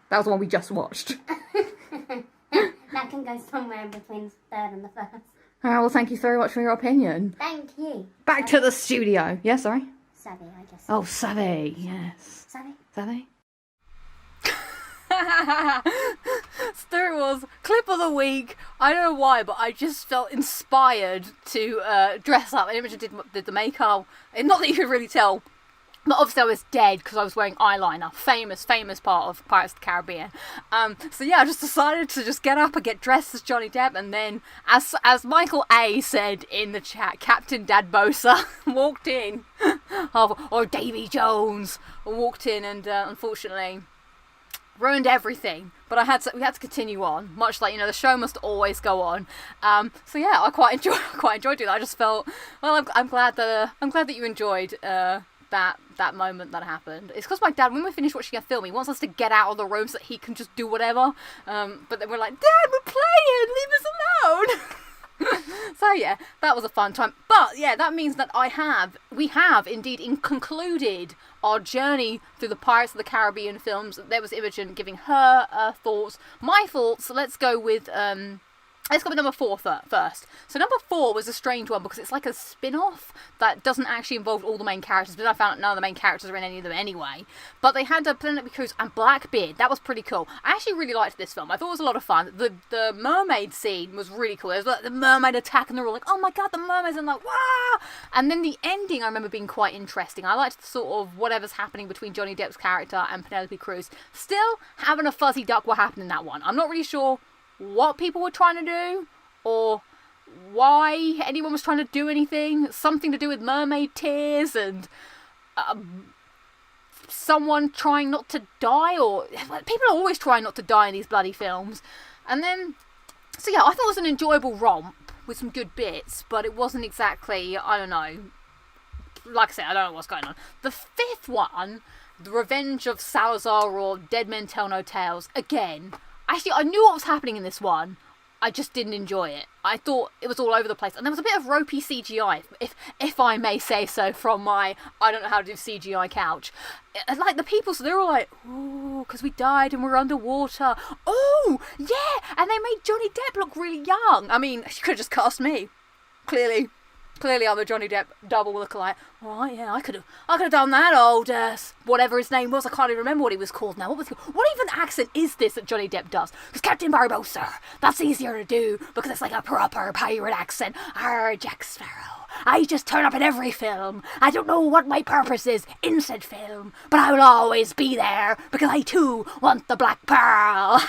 That was the one we just watched. that can go somewhere in between the third and the first. Oh, well, thank you very much for your opinion. Thank you. Back to the studio. Yeah, sorry? Savvy, I guess. Oh, Savvy, yes. Savvy? Savvy? There it was, clip of the week. I don't know why, but I just felt inspired to dress up. And Imogen did the makeup. And not that you could really tell, but obviously I was dead because I was wearing eyeliner. Famous part of Pirates of the Caribbean. So yeah, I just decided to just get up and get dressed as Johnny Depp. And then, as Michael A said in the chat, Captain Dadbosa walked in, or Davy Jones walked in, and unfortunately ruined everything. But we had to continue on, much like, the show must always go on. So yeah, I quite enjoyed doing that. I just felt, well, I'm glad that you enjoyed that moment that happened. It's because my dad, when we finished watching a film, he wants us to get out of the room so that he can just do whatever. But then we're like, Dad, we're playing, leave us alone. So yeah, that was a fun time. But yeah, that means that we have indeed concluded our journey through the Pirates of the Caribbean films. There was Imogen giving her thoughts. My thoughts, let's go with number 4 first. So number 4 was a strange one because it's like a spin-off that doesn't actually involve all the main characters, but I found out none of the main characters are in any of them anyway. But they had Penelope Cruz and Blackbeard. That was pretty cool. I actually really liked this film. I thought it was a lot of fun. The mermaid scene was really cool. There was like the mermaid attack and they're all like, oh my god, the mermaids, and like, wow! And then the ending I remember being quite interesting. I liked the sort of whatever's happening between Johnny Depp's character and Penelope Cruz. Still having a fuzzy duck what happened in that one. I'm not really sure what people were trying to do or why anyone was trying to do anything. Something to do with mermaid tears and someone trying not to die, or people are always trying not to die in these bloody films. And then, so yeah, I thought it was an enjoyable romp with some good bits, but it wasn't exactly, I don't know, like I said, I don't know what's going on. The fifth one, The Revenge of Salazar, or Dead Men Tell No Tales, again, actually, I knew what was happening in this one. I just didn't enjoy it. I thought it was all over the place. And there was a bit of ropey CGI, if I may say so, from my I don't know how to do CGI couch. Like the people, so they're all like, ooh, because we died and we're underwater. Oh, yeah! And they made Johnny Depp look really young. I mean, you could have just cast me. Clearly I'm a Johnny Depp double lookalike. Alright, yeah, I could have done that old, whatever his name was. I can't even remember what he was called now. What even accent is this that Johnny Depp does? Because Captain Barbossa, that's easier to do because it's like a proper pirate accent. Arr, Jack Sparrow. I just turn up in every film. I don't know what my purpose is in said film, but I will always be there because I too want the Black Pearl.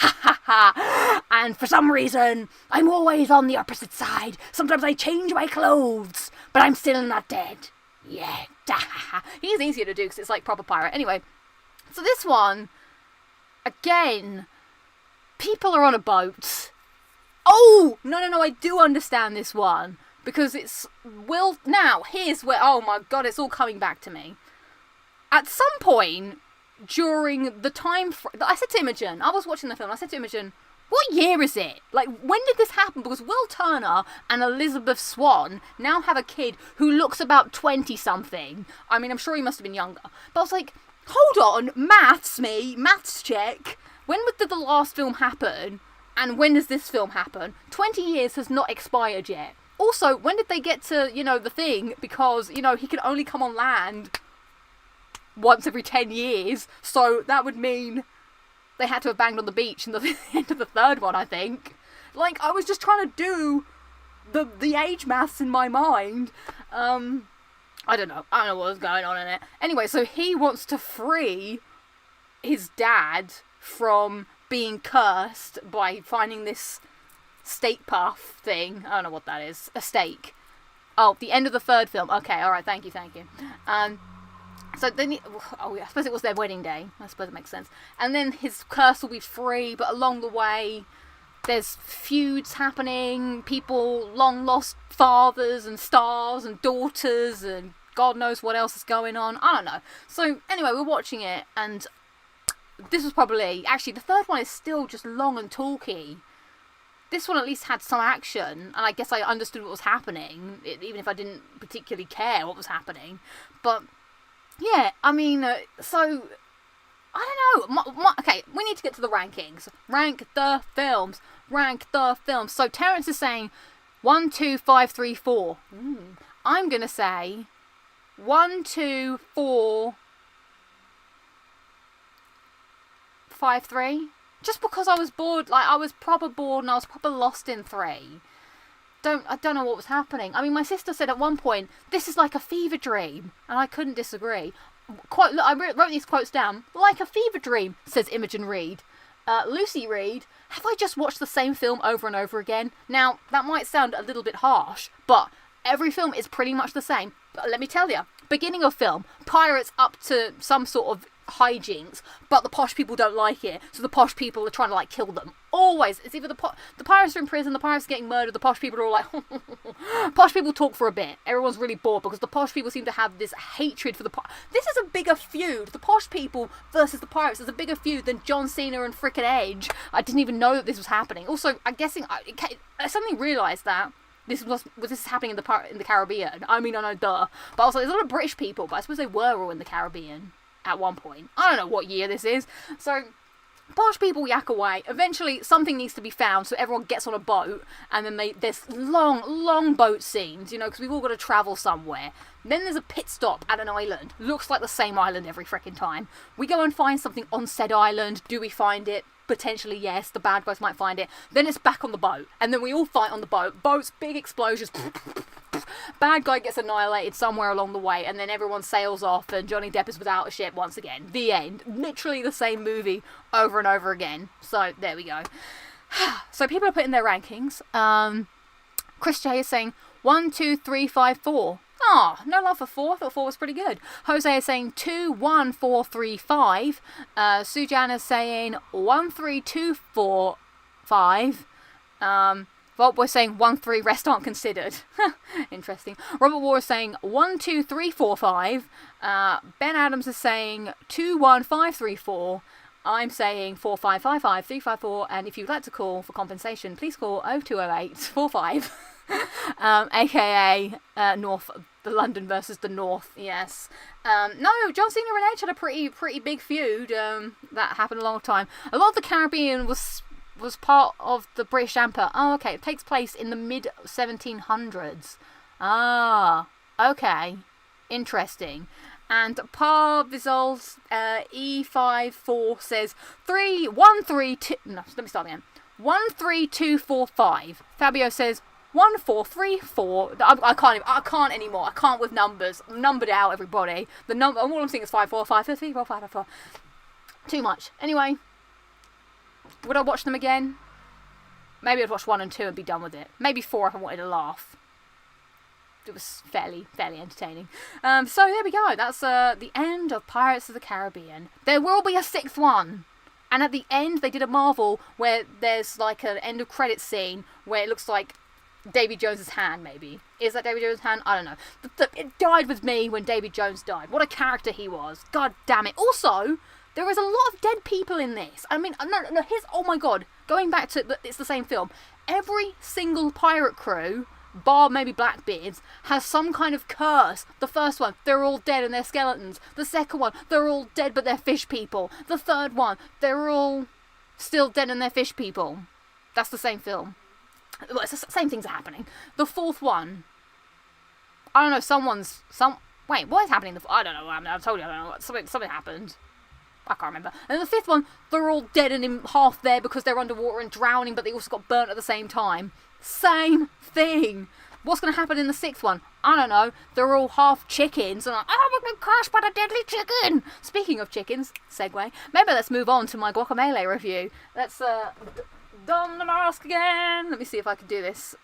And for some reason, I'm always on the opposite side. Sometimes I change my clothes, but I'm still not dead. Yeah. He's easier to do because it's like proper pirate. Anyway, so this one, again, people are on a boat. Oh, no, I do understand this one. Because it's Will. Now, here's where. Oh my god, it's all coming back to me. At some point during the time. I said to Imogen, I was watching the film, I said to Imogen, what year is it? Like, when did this happen? Because Will Turner and Elizabeth Swann now have a kid who looks about 20-something. I mean, I'm sure he must have been younger. But I was like, hold on, maths check. When did the last film happen? And when does this film happen? 20 years has not expired yet. Also, when did they get to, the thing? Because, he can only come on land once every 10 years. So that would mean they had to have banged on the beach in the end of the third one, I think. Like, I was just trying to do the age maths in my mind. I don't know what was going on in it. Anyway, so he wants to free his dad from being cursed by finding this steak puff thing. I don't know what that is. A steak. Oh, the end of the third film. Okay, alright, thank you. So then, I suppose it was their wedding day. I suppose it makes sense. And then his curse will be free, but along the way, there's feuds happening, people, long lost fathers and stars and daughters and God knows what else is going on. I don't know. So anyway, we're watching it, and this was probably, actually the third one is still just long and talky. This one at least had some action, and I guess I understood what was happening, even if I didn't particularly care what was happening. But yeah, I mean, so I don't know. Okay, we need to get to the rankings. Rank the films. So Terrence is saying 1, 2, 5, 3, 4. I'm gonna say 1, 2, 4, 5, 3. Just because I was bored, like I was proper bored and I was proper lost in 3. I don't know what was happening. I mean, my sister said at one point, this is like a fever dream, and I couldn't disagree. Look, I wrote these quotes down. Like a fever dream, says Imogen Reed. Lucy Reed, have I just watched the same film over and over again? Now, that might sound a little bit harsh, but every film is pretty much the same. But let me tell you, beginning of film, pirates up to some sort of hijinks, but the posh people don't like it, so the posh people are trying to, like, kill them. Always. It's either the pirates are in prison, the pirates are getting murdered, the posh people are all like, posh people talk for a bit. Everyone's really bored because the posh people seem to have this hatred for the This is a bigger feud. The posh people versus the pirates is a bigger feud than John Cena and frickin' Edge. I didn't even know that this was happening. Also, I'm guessing, I suddenly realised that this is happening in the Caribbean. I mean, I know, duh. But I was like, there's a lot of British people, but I suppose they were all in the Caribbean at one point. I don't know what year this is. So, posh people yak away. Eventually, something needs to be found, so everyone gets on a boat, and then there's long boat scenes, because we've all got to travel somewhere. Then there's a pit stop at an island. Looks like the same island every frickin' time. We go and find something on said island. Do we find it? Potentially, yes. The bad guys might find it. Then it's back on the boat, and then we all fight on the boat. Boats, big explosions. Bad guy gets annihilated somewhere along the way, and then everyone sails off, and Johnny Depp is without a ship once again. The end. Literally the same movie over and over again. So, there we go. So, people are putting their rankings. Chris J is saying 1, 2, 3, 5, 4. Oh, no love for 4. I thought 4 was pretty good. Jose is saying 2, 1, 4, 3, 5. Sujan is saying 1, 3, 2, 4, 5. Voltboy saying 1, 3, rest aren't considered. Interesting. Robert War is saying 1, 2, 3, 4, 5. Ben Adams is saying 2, 1, 5, 3, 4. I'm saying 4, 5, 5, 5, 3, 5, 4. And if you'd like to call for compensation, please call 0208 45. AKA North, the London versus the North. Yes. No, John Cena and Edge had a pretty big feud. That happened a long time. A lot of the Caribbean was part of the British Empire. Oh, okay. It takes place in the mid 1700s. Ah, okay. Interesting. And Parvizol's E54 says 3, 1, 3, 2. No, let me start again. 1, 3, 2, 4, 5. Fabio says 1, 4, 3, 4. I can't anymore. I can't with numbers. I'm numbered out, everybody. All I'm seeing is 5, 4, 5, 3, 4, 5, 5, 4. Too much. Anyway. Would I watch them again? Maybe I'd watch 1 and 2 and be done with it. Maybe 4 if I wanted to laugh. It was fairly entertaining. So there we go. That's the end of Pirates of the Caribbean. There will be a 6th one. And at the end, they did a Marvel where there's like an end of credit scene where it looks like Davy Jones's hand, maybe. Is that Davy Jones' hand? I don't know. It died with me when Davy Jones died. What a character he was. God damn it. Also, there is a lot of dead people in this. I mean, no, oh my god. Going back to, it's the same film. Every single pirate crew, bar maybe Blackbeard's, has some kind of curse. The first one, they're all dead and they're skeletons. The second one, they're all dead but they're fish people. The third one, they're all still dead and they're fish people. That's the same film. Well, it's the same things are happening. The fourth one, I don't know, wait, what is happening? I don't know, I told you, I don't know, something happened. I can't remember. And the fifth one, they're all dead and in half there because they're underwater and drowning, but they also got burnt at the same time. Same thing. What's going to happen in the sixth one? I don't know. They're all half chickens. And I'm going to crushed by the deadly chicken. Speaking of chickens, segue. Maybe let's move on to my Guacamelee review. Let's don the mask again. Let me see if I can do this.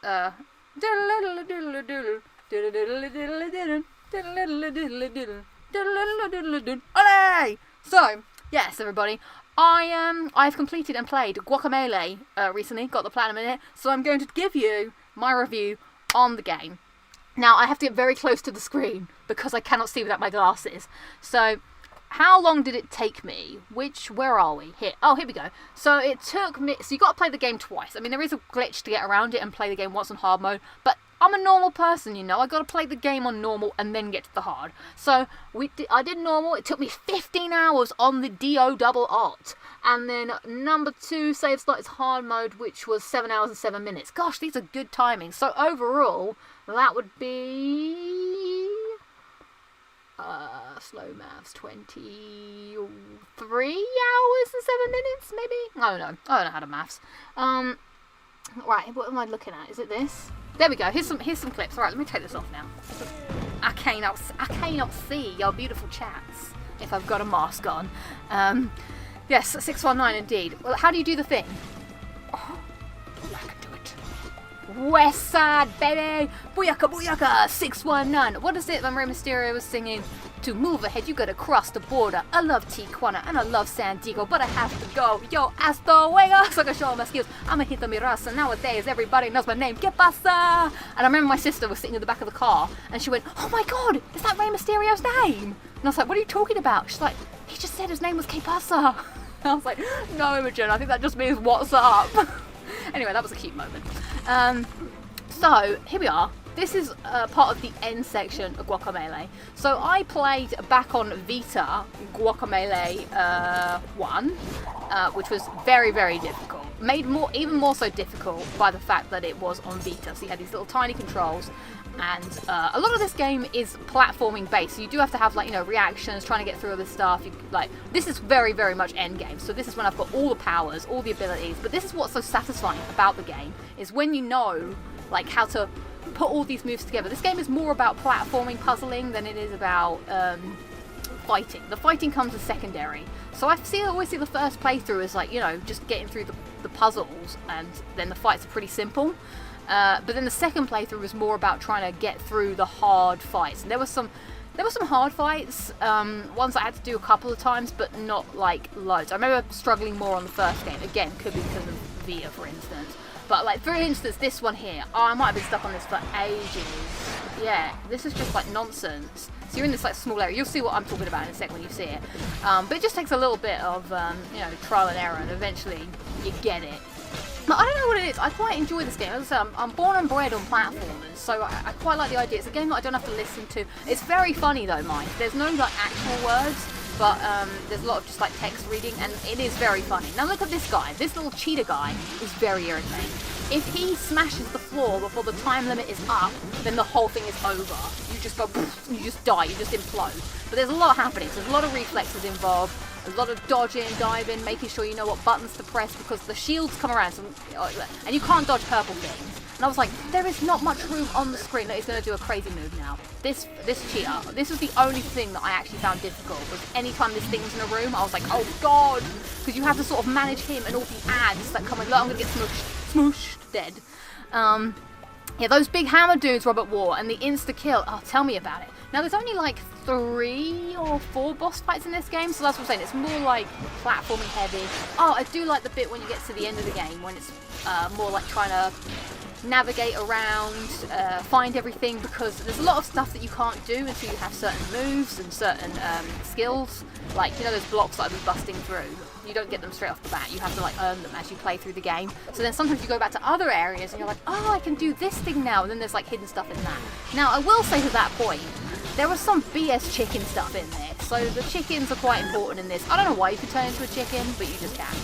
Olé! So, yes, everybody, I've completed and played Guacamelee recently, got the platinum in it, so I'm going to give you my review on the game. Now, I have to get very close to the screen because I cannot see without my glasses. So, how long did it take me? Where are we? Here. Oh, here we go. So, it took me, so you got to play the game twice. I mean, there is a glitch to get around it and play the game once on hard mode, but I'm a normal person, you know. I got to play the game on normal and then get to the hard. So I did normal. It took me 15 hours on the DO double alt. And then number 2 save slot is hard mode, which was 7 hours and 7 minutes. Gosh, these are good timings. So overall, that would be slow maths, 23 hours and 7 minutes, maybe. I don't know how to maths. Right, what am I looking at? Is it this? There we go. Here's some clips. All right, let me take this off now. I cannot see your beautiful chats if I've got a mask on. Yes, 619 indeed. Well, how do you do the thing? Oh, I can do it. West Side, baby! Booyaka, booyaka! 619. What is it that Rey Mysterio was singing? To move ahead, you gotta cross the border. I love Tijuana and I love San Diego, but I have to go. Yo, hasta luego! So I can show all my skills. I'm a hit mi raza. Nowadays, everybody knows my name. ¿Qué pasa? And I remember my sister was sitting in the back of the car and she went, oh my god, is that Rey Mysterio's name? And I was like, what are you talking about? She's like, he just said his name was ¿Qué pasa? I was like, no, Imogen, I think that just means what's up. Anyway, that was a cute moment. So, here we are. This is part of the end section of Guacamelee. So I played back on Vita Guacamelee 1, which was very, very difficult. Made even more so difficult by the fact that it was on Vita. So you had these little tiny controls, and a lot of this game is platforming based. So you do have to have, like, you know, reactions, trying to get through all this stuff. This is very, very much end game. So this is when I've got all the powers, all the abilities. But this is what's so satisfying about the game, is when you know, like, how to put all these moves together. This game is more about platforming, puzzling, than it is about fighting. The fighting comes as secondary. So I always see the first playthrough as, like, you know, just getting through the puzzles, and then the fights are pretty simple. But then the second playthrough was more about trying to get through the hard fights. And there were some hard fights, ones I had to do a couple of times, but not, like, loads. I remember struggling more on the first game. Again, could be because of Vita, for instance. But, like, for instance, this one here. Oh, I might have been stuck on this for ages. Yeah, this is just, like, nonsense. So you're in this, like, small area. You'll see what I'm talking about in a sec when you see it. But it just takes a little bit of, you know, trial and error, and eventually you get it. But I don't know what it is. I quite enjoy this game. As I said, I'm born and bred on platformers, so I quite like the idea. It's a game that I don't have to listen to. It's very funny, though, mind. There's no, like, actual words. But there's a lot of just, like, text reading, and it is very funny. Now look at this guy. This little cheetah guy is very irritating. If he smashes the floor before the time limit is up, then the whole thing is over. You just go, poof, you just die, you just implode. But there's a lot happening. So there's a lot of reflexes involved, a lot of dodging, diving, making sure you know what buttons to press, because the shields come around, and you can't dodge purple things. And I was like, there is not much room on the screen that he's going to do a crazy move now. This cheater, this was the only thing that I actually found difficult, was anytime this thing was in a room, I was like, oh god! Because you have to sort of manage him and all the ads that come in, like, I'm going to get smooshed, dead. Yeah, those big hammer dudes Robert wore and the insta-kill. Oh, tell me about it. Now, there's only like 3 or 4 boss fights in this game, so that's what I'm saying. It's more like platforming heavy. Oh, I do like the bit when you get to the end of the game, when it's more like trying to navigate around, find everything, because there's a lot of stuff that you can't do until you have certain moves and certain skills. Like, you know those blocks that I've been busting through? You don't get them straight off the bat. You have to like earn them as you play through the game. So then sometimes you go back to other areas and you're like, oh, I can do this thing now, and then there's like hidden stuff in that. Now, I will say to that point, there was some BS chicken stuff in there. So the chickens are quite important in this. I don't know why you could turn into a chicken, but you just can.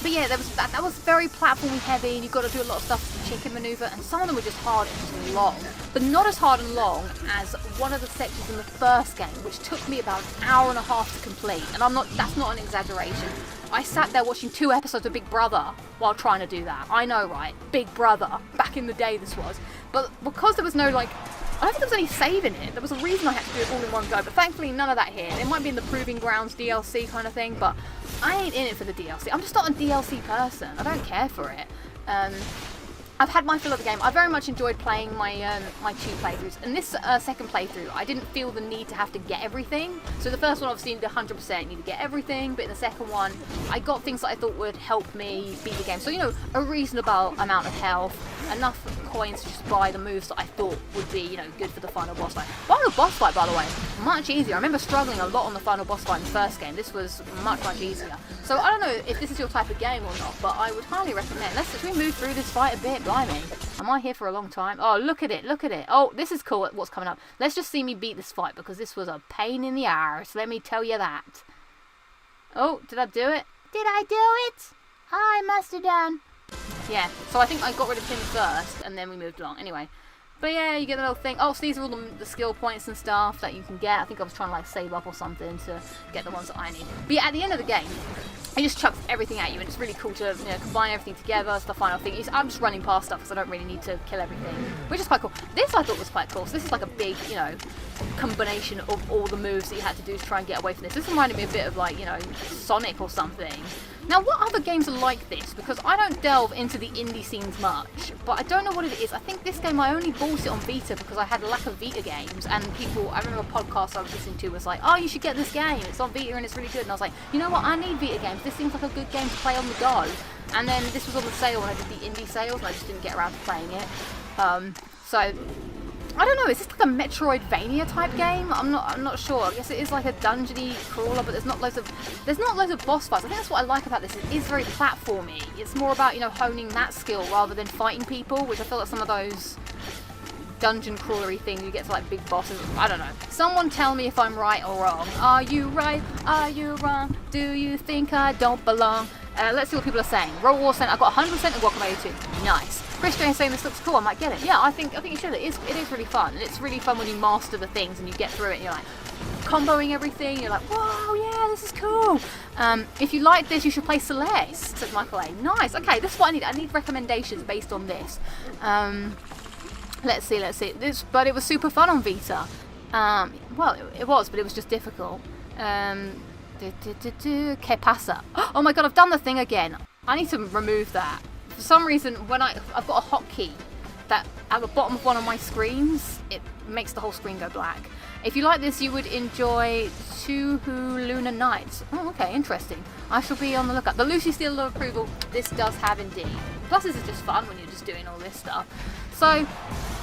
But yeah, that was very platforming heavy, and you've got to do a lot of stuff with the chicken maneuver, and some of them were just hard and just long. But not as hard and long as one of the sections in the first game, which took me about an hour and a half to complete. And that's not an exaggeration. I sat there watching 2 episodes of Big Brother while trying to do that. I know, right? Big Brother. Back in the day this was. But because there was no, like, I don't think there was any save in it. There was a reason I had to do it all in one go, but thankfully none of that here. It might be in the Proving Grounds DLC kind of thing, but I ain't in it for the DLC. I'm just not a DLC person. I don't care for it. I've had my fill of the game. I very much enjoyed playing my 2 playthroughs. And this second playthrough, I didn't feel the need to have to get everything. So the first one obviously needed 100%, need to get everything. But in the second one, I got things that I thought would help me beat the game. So, you know, a reasonable amount of health, enough coins to just buy the moves that I thought would be, you know, good for the final boss fight. Final boss fight, by the way, much easier. I remember struggling a lot on the final boss fight in the first game. This was much, much easier. So I don't know if this is your type of game or not, but I would highly recommend. Should we move through this fight a bit? Blimey. Am I here for a long time? Oh, look at it, look at it. Oh, this is cool, what's coming up. Let's just see me beat this fight, because this was a pain in the arse, let me tell you that. Oh, did I do it? Did I do it? I must have done. Yeah, so I think I got rid of him first, and then we moved along. Anyway. But yeah, you get the little thing. Oh, so these are all the skill points and stuff that you can get. I think I was trying to like save up or something to get the ones that I need. But yeah, at the end of the game, it just chucks everything at you, and it's really cool to, you know, combine everything together. It's the final thing. I'm just running past stuff because I don't really need to kill everything, which is quite cool. This I thought was quite cool. So this is like a big, you know, combination of all the moves that you had to do to try and get away from this. This reminded me a bit of like, you know, Sonic or something. Now, what other games are like this? Because I don't delve into the indie scenes much, but I don't know what it is. I think this game, I only bought it on Vita because I had a lack of Vita games, and people, I remember a podcast I was listening to was like, oh, you should get this game, it's on Vita and it's really good. And I was like, you know what, I need Vita games, this seems like a good game to play on the go. And then this was on the sale when I did the indie sales, and I just didn't get around to playing it. So I don't know, is this like a Metroidvania type game? I'm not sure. I guess it is like a dungeony crawler, but there's not loads of boss fights. I think that's what I like about this. It is very platformy. It's more about, you know, honing that skill rather than fighting people, which I feel like some of those dungeon crawlery things you get to like big bosses. I don't know. Someone tell me if I'm right or wrong. Are you right? Are you wrong? Do you think I don't belong? Let's see what people are saying. Roll War Center, I've got 100% of Guacamelee 2. Nice. Christian is saying this looks cool, I might get it. Yeah, I think you should. It is really fun. And it's really fun when you master the things and you get through it and you're like comboing everything. You're like, whoa, yeah, this is cool. If you like this, you should play Celeste, says Michael A. Nice. Okay, this is what I need. I need recommendations based on this. Let's see. But it was super fun on Vita. Well, it was, but it was just difficult. Que pasa? Oh my god, I've done the thing again. I need to remove that. For some reason, when I've got a hotkey that at the bottom of one of my screens, it makes the whole screen go black. If you like this, you would enjoy Tuhu Lunar Nights. Oh, okay, interesting. I shall be on the lookout. The Lucy Seal of Approval, this does have indeed. Plus, this is just fun when you're just doing all this stuff. So,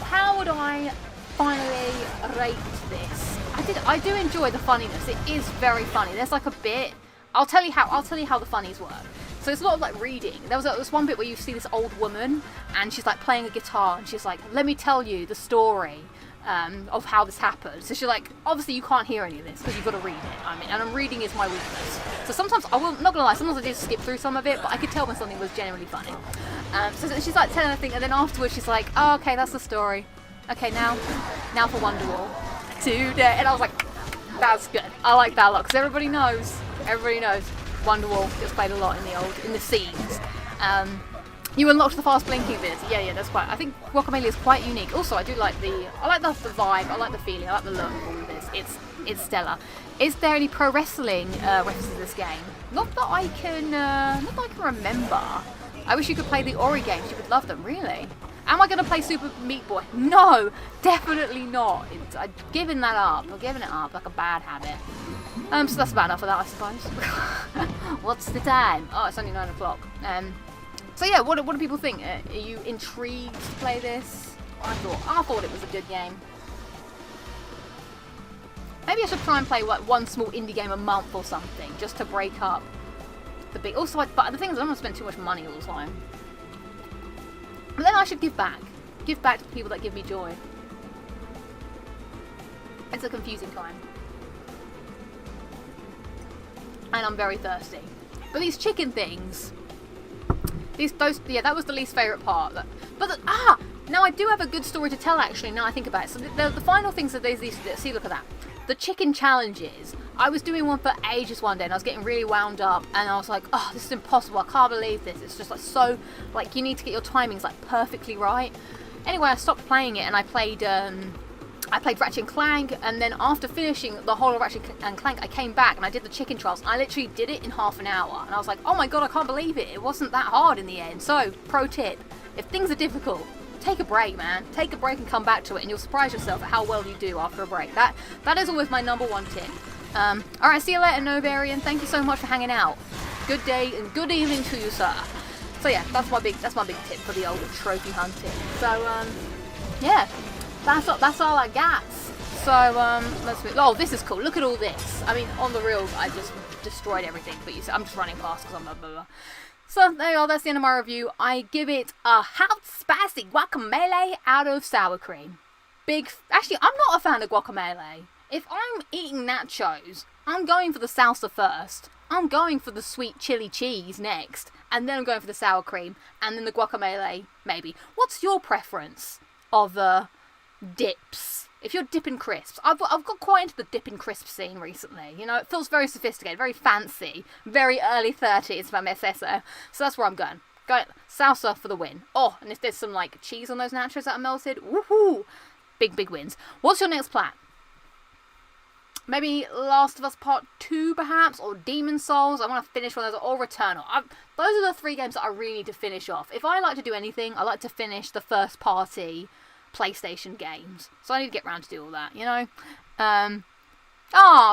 how would I finally rate this? I do enjoy the funniness. It is very funny. There's like a bit. I'll tell you how the funnies work. So it's a lot of like reading. There was this one bit where you see this old woman and she's like playing a guitar and she's like, let me tell you the story of how this happened. So she's like, obviously you can't hear any of this because you've got to read it. I mean, and reading is my weakness. So sometimes, not gonna lie, sometimes I did skip through some of it, but I could tell when something was genuinely funny. So she's like telling a thing, and then afterwards she's like, oh, okay, that's the story. Okay, now for Wonderwall. Today. And I was like, that's good. I like that a lot because everybody knows. Wonderwall gets played a lot in the scenes. You unlocked the fast blinking bit. Yeah, that's quite. I think Guacamelee is quite unique. Also, I like the vibe. I like the feeling. I like the look of all of this. It's stellar. Is there any pro wrestling references to this game? Not that I can remember. I wish you could play the Ori games. You would love them, really. Am I going to play Super Meat Boy? No, definitely not. I'm giving that up. I'm giving it up like a bad habit. So that's about enough of that, I suppose. What's the time? Oh, it's only 9 o'clock. So yeah, what do people think? Are you intrigued to play this? I thought it was a good game. Maybe I should try and play like one small indie game a month or something, just to break up the big. Also, but the thing is, I don't want to spend too much money all the time. But then I should give back. Give back to the people that give me joy. It's a confusing time. And I'm very thirsty. But these chicken things, that was the least favourite part. Now I do have a good story to tell actually, now I think about it. So the final things that see, look at that. The chicken challenges. I was doing one for ages one day and I was getting really wound up and I was like, oh, this is impossible. I can't believe this. It's just like so, like you need to get your timings like perfectly right. Anyway, I stopped playing it and I played Ratchet and Clank, and then after finishing the whole of Ratchet and Clank, I came back and I did the chicken trials. And I literally did it in half an hour and I was like, oh my god, I can't believe it. It wasn't that hard in the end. So, pro tip, if things are difficult, take a break, man. Take a break and come back to it and you'll surprise yourself at how well you do after a break. That is always my #1 tip. Alright, see you later, Novarian. Thank you so much for hanging out. Good day and good evening to you, sir. So yeah, that's my big tip for the old trophy hunting. So, yeah. That's all I got. So, let's move. Oh, this is cool. Look at all this. I mean, on the real, I just destroyed everything. But I'm just running past because I'm blah, blah, blah. So, there you go. That's the end of my review. I give it a hot spicy guacamole out of sour cream. Actually, I'm not a fan of guacamole. If I'm eating nachos, I'm going for the salsa first. I'm going for the sweet chili cheese next. And then I'm going for the sour cream. And then the guacamole, maybe. What's your preference of dips? If you're dipping crisps, I've got quite into the dipping crisp scene recently. You know, it feels very sophisticated, very fancy, very early 30s for my So that's where I'm going. Salsa for the win. Oh, and if there's some like cheese on those nachos that are melted, woohoo! Big wins. What's your next plan? Maybe Last of Us Part 2 perhaps, or Demon Souls. I want to finish one of those, or Returnal. Those are the 3 games that I really need to finish off. If I like to do anything, I like to finish the first party PlayStation games. So I need to get around to do all that, you know?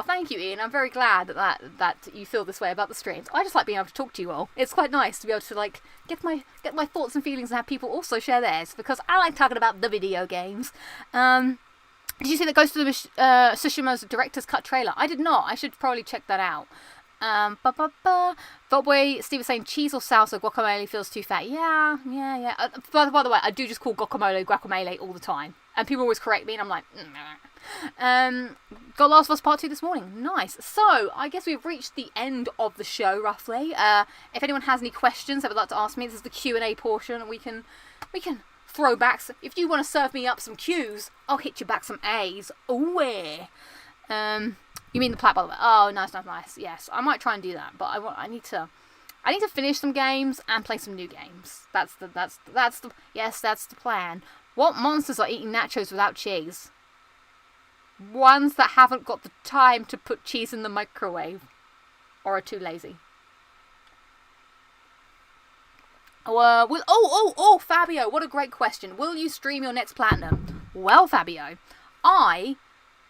Thank you, Ian. I'm very glad that you feel this way about the streams. I just like being able to talk to you all. It's quite nice to be able to like get my thoughts and feelings and have people also share theirs, because I like talking about the video games. Did you see that Ghost of Tsushima's director's cut trailer? I did not. I should probably check that out. Boy Steve was saying cheese or salsa, guacamole feels too fat. Yeah. By the way, I do just call guacamole all the time. And people always correct me and I'm like, got Last of Us Part 2 this morning. Nice. So, I guess we've reached the end of the show, roughly. If anyone has any questions they would like to ask me, this is the Q&A portion. We can throwbacks. If you want to serve me up some Q's, I'll hit you back some A's. Ooh, you mean the plat, by the way? Oh, nice. Yes, I might try and do that, but I need to finish some games and play some new games. That's the plan. What monsters are eating nachos without cheese? Ones that haven't got the time to put cheese in the microwave, or are too lazy. Fabio, what a great question. Will you stream your next platinum? Well, Fabio, I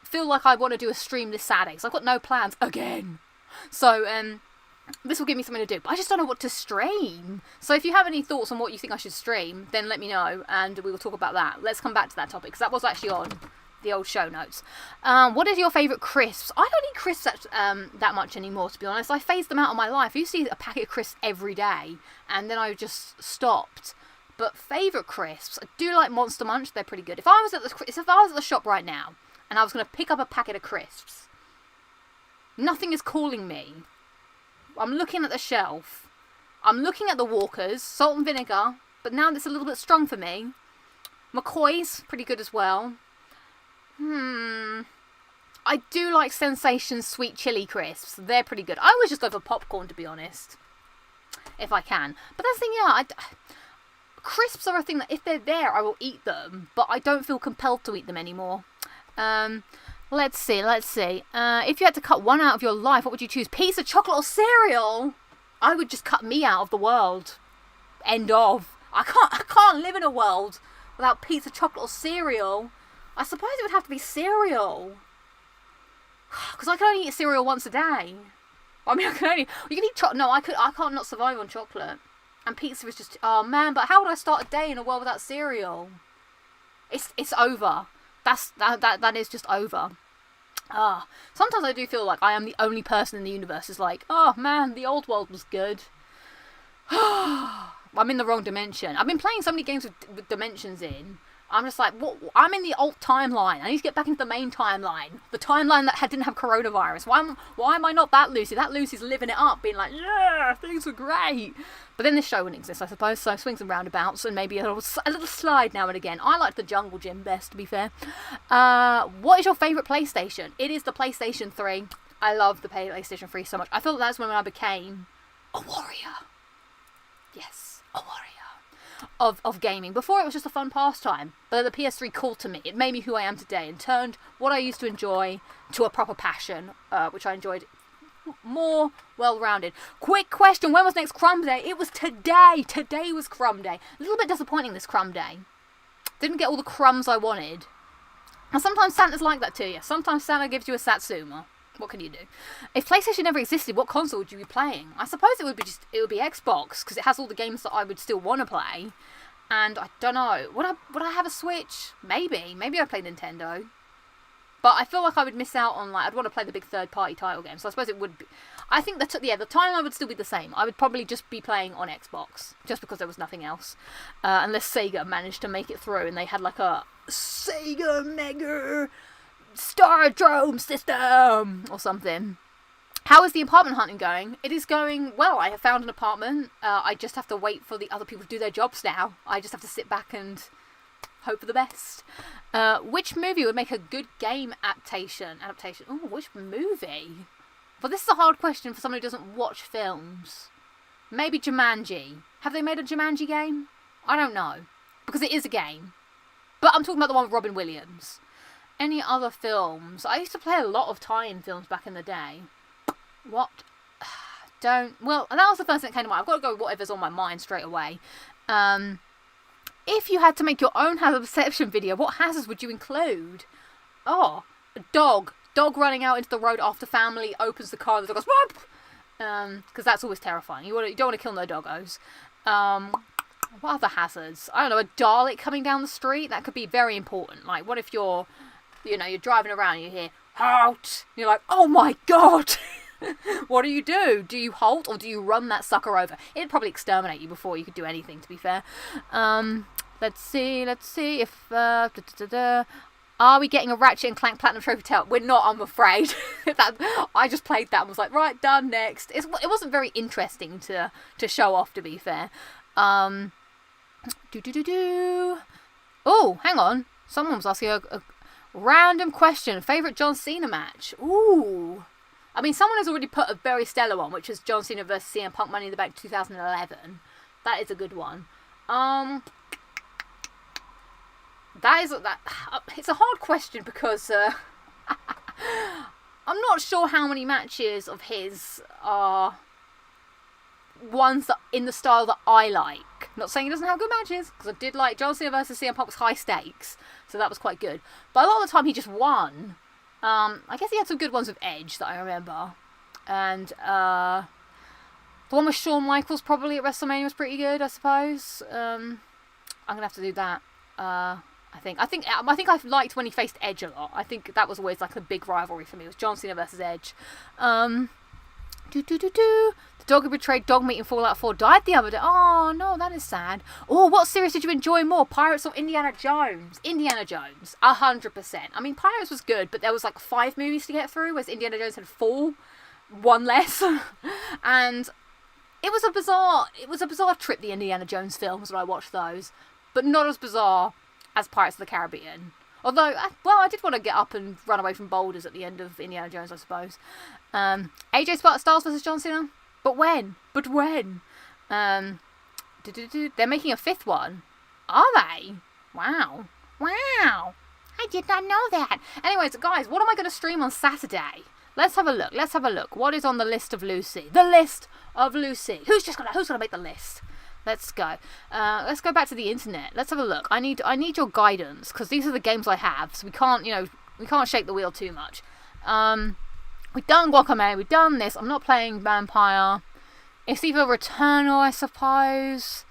feel like I want to do a stream this Saturday, so I've got no plans again. So, this will give me something to do, but I just don't know what to stream. So if you have any thoughts on what you think I should stream, then let me know, and we will talk about that. Let's come back to that topic, because that was actually on the old show notes. What is your favourite crisps? I don't eat crisps that much anymore, to be honest. I phased them out of my life. I used to eat a packet of crisps every day, and then I just stopped. But favourite crisps, I do like Monster Munch. They're pretty good. If I was at the shop right now, and I was going to pick up a packet of crisps, nothing is calling me. I'm looking at the shelf. I'm looking at the Walkers, salt and vinegar, but now it's a little bit strong for me. McCoy's, pretty good as well. I do like Sensation's sweet chili crisps. They're pretty good. I always just go for popcorn, to be honest, if I can. But that's the thing, crisps are a thing that if they're there, I will eat them, but I don't feel compelled to eat them anymore. Let's see. If you had to cut one out of your life, what would you choose? Pizza, chocolate, or cereal? I would just cut me out of the world. End of. I can't live in a world without pizza, chocolate, or cereal. I suppose it would have to be cereal. Because I can only eat cereal once a day. I mean, I can only... You can eat chocolate. No, I can't not survive on chocolate. And pizza is just... Oh, man, but how would I start a day in a world without cereal? It's over. That is just over. Sometimes I do feel like I am the only person in the universe who's like, oh, man, the old world was good. I'm in the wrong dimension. I've been playing so many games with dimensions in. I'm just like, what? I'm in the alt timeline. I need to get back into the main timeline. The timeline that didn't have coronavirus. Why am I not that Lucy? That Lucy's living it up, being like, yeah, things are great. But then this show wouldn't exist, I suppose. So swings and roundabouts and maybe a little slide now and again. I like the jungle gym best, to be fair. What is your favourite PlayStation? It is the PlayStation 3. I love the PlayStation 3 so much. I feel that's when I became a warrior. Yes, a warrior. Of gaming. Before it was just a fun pastime, but the PS3 called to me. It made me who I am today and turned what I used to enjoy to a proper passion, which I enjoyed more well-rounded. Quick question, when was next Crumb Day? It was today. Today was Crumb Day. A little bit disappointing this Crumb Day. Didn't get all the crumbs I wanted. And sometimes Santa's like that to you. Sometimes Santa gives you a Satsuma. What can you do? If PlayStation never existed, what console would you be playing? I suppose it would be Xbox, because it has all the games that I would still want to play. And I don't know, would I have a Switch? Maybe I'd play Nintendo. But I feel like I would miss out on, like, I'd want to play the big third-party title games. So I suppose it would be... I think that, the timeline would still be the same. I would probably just be playing on Xbox, just because there was nothing else. Unless Sega managed to make it through, and they had, like, a Sega Mega Stardrome system or something. How is the apartment hunting going? It is going well. I have found an apartment. I just have to wait for the other people to do their jobs now. I just have to sit back and hope for the best. Which movie would make a good game adaptation? Oh, which movie? Well, this is a hard question for someone who doesn't watch films. Maybe Jumanji. Have they made a Jumanji game? I don't know. Because it is a game. But I'm talking about the one with Robin Williams. Any other films? I used to play a lot of tie-in films back in the day. What? Well, that was the first thing that came to mind. I've got to go with whatever's on my mind straight away. If you had to make your own hazard perception video, what hazards would you include? Oh, a dog. Dog running out into the road after family opens the car and the dog goes, whoop! Because that's always terrifying. You don't want to kill no doggos. What other hazards? I don't know, a Dalek coming down the street? That could be very important. Like, what if you're driving around and you hear, halt! You're like, oh my god! What do? Do you halt or do you run that sucker over? It'd probably exterminate you before you could do anything, to be fair. Let's see if... Are we getting a Ratchet and Clank Platinum Trophy Tail? We're not, I'm afraid. I just played that and was like, right, done, next. It wasn't very interesting to show off, to be fair. Oh, hang on. Someone was asking a random question. Favourite John Cena match? Ooh. I mean, someone has already put a very stellar one, which is John Cena versus CM Punk Money in the Bank 2011. That is a good one. It's a hard question because I'm not sure how many matches of his are ones that in the style that I like. Not saying he doesn't have good matches, because I did like John Cena versus CM Punk was high stakes, so that was quite good. But a lot of the time he just won. I guess he had some good ones with Edge that I remember. And the one with Shawn Michaels probably at WrestleMania was pretty good, I suppose. I'm gonna have to do that. I think I've liked when he faced Edge a lot. I think that was always like a big rivalry for me. It was John Cena versus Edge. The dog who betrayed dog meat in Fallout 4 died the other day. Oh no, that is sad. Oh, what series did you enjoy more, Pirates or Indiana Jones? Indiana Jones, 100%. I mean, Pirates was good, but there was like 5 movies to get through, whereas Indiana Jones had 4, one less. And it was a bizarre trip, the Indiana Jones films when I watched those, but not as bizarre as Pirates of the Caribbean. Although, I did want to get up and run away from boulders at the end of Indiana Jones, I suppose. AJ Styles versus John Cena? But when? They're making a 5th one. Are they? Wow. I did not know that. Anyways, guys, what am I going to stream on Saturday? Let's have a look. What is on the list of Lucy? The list of Lucy. Who's gonna make the list? Let's go. Let's go back to the internet. Let's have a look. I need your guidance, because these are the games I have, so we can't, we can't shake the wheel too much. We've done Guacamelee, we've done this. I'm not playing Vampire. It's either Returnal, I suppose.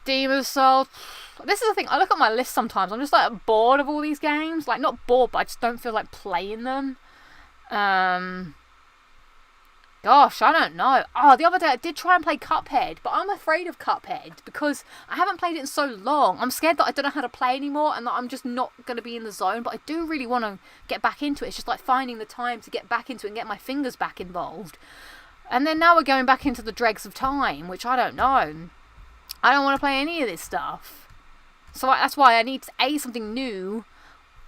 Demon's Souls. This is the thing, I look at my list sometimes, I'm just like bored of all these games. Like, not bored, but I just don't feel like playing them. Gosh, I don't know. Oh, the other day I did try and play Cuphead, but I'm afraid of Cuphead because I haven't played it in so long. I'm scared that I don't know how to play anymore and that I'm just not going to be in the zone, but I do really want to get back into it. It's just like finding the time to get back into it and get my fingers back involved. And then now we're going back into the dregs of time, which I don't know. I don't want to play any of this stuff. So that's why I need A, something new,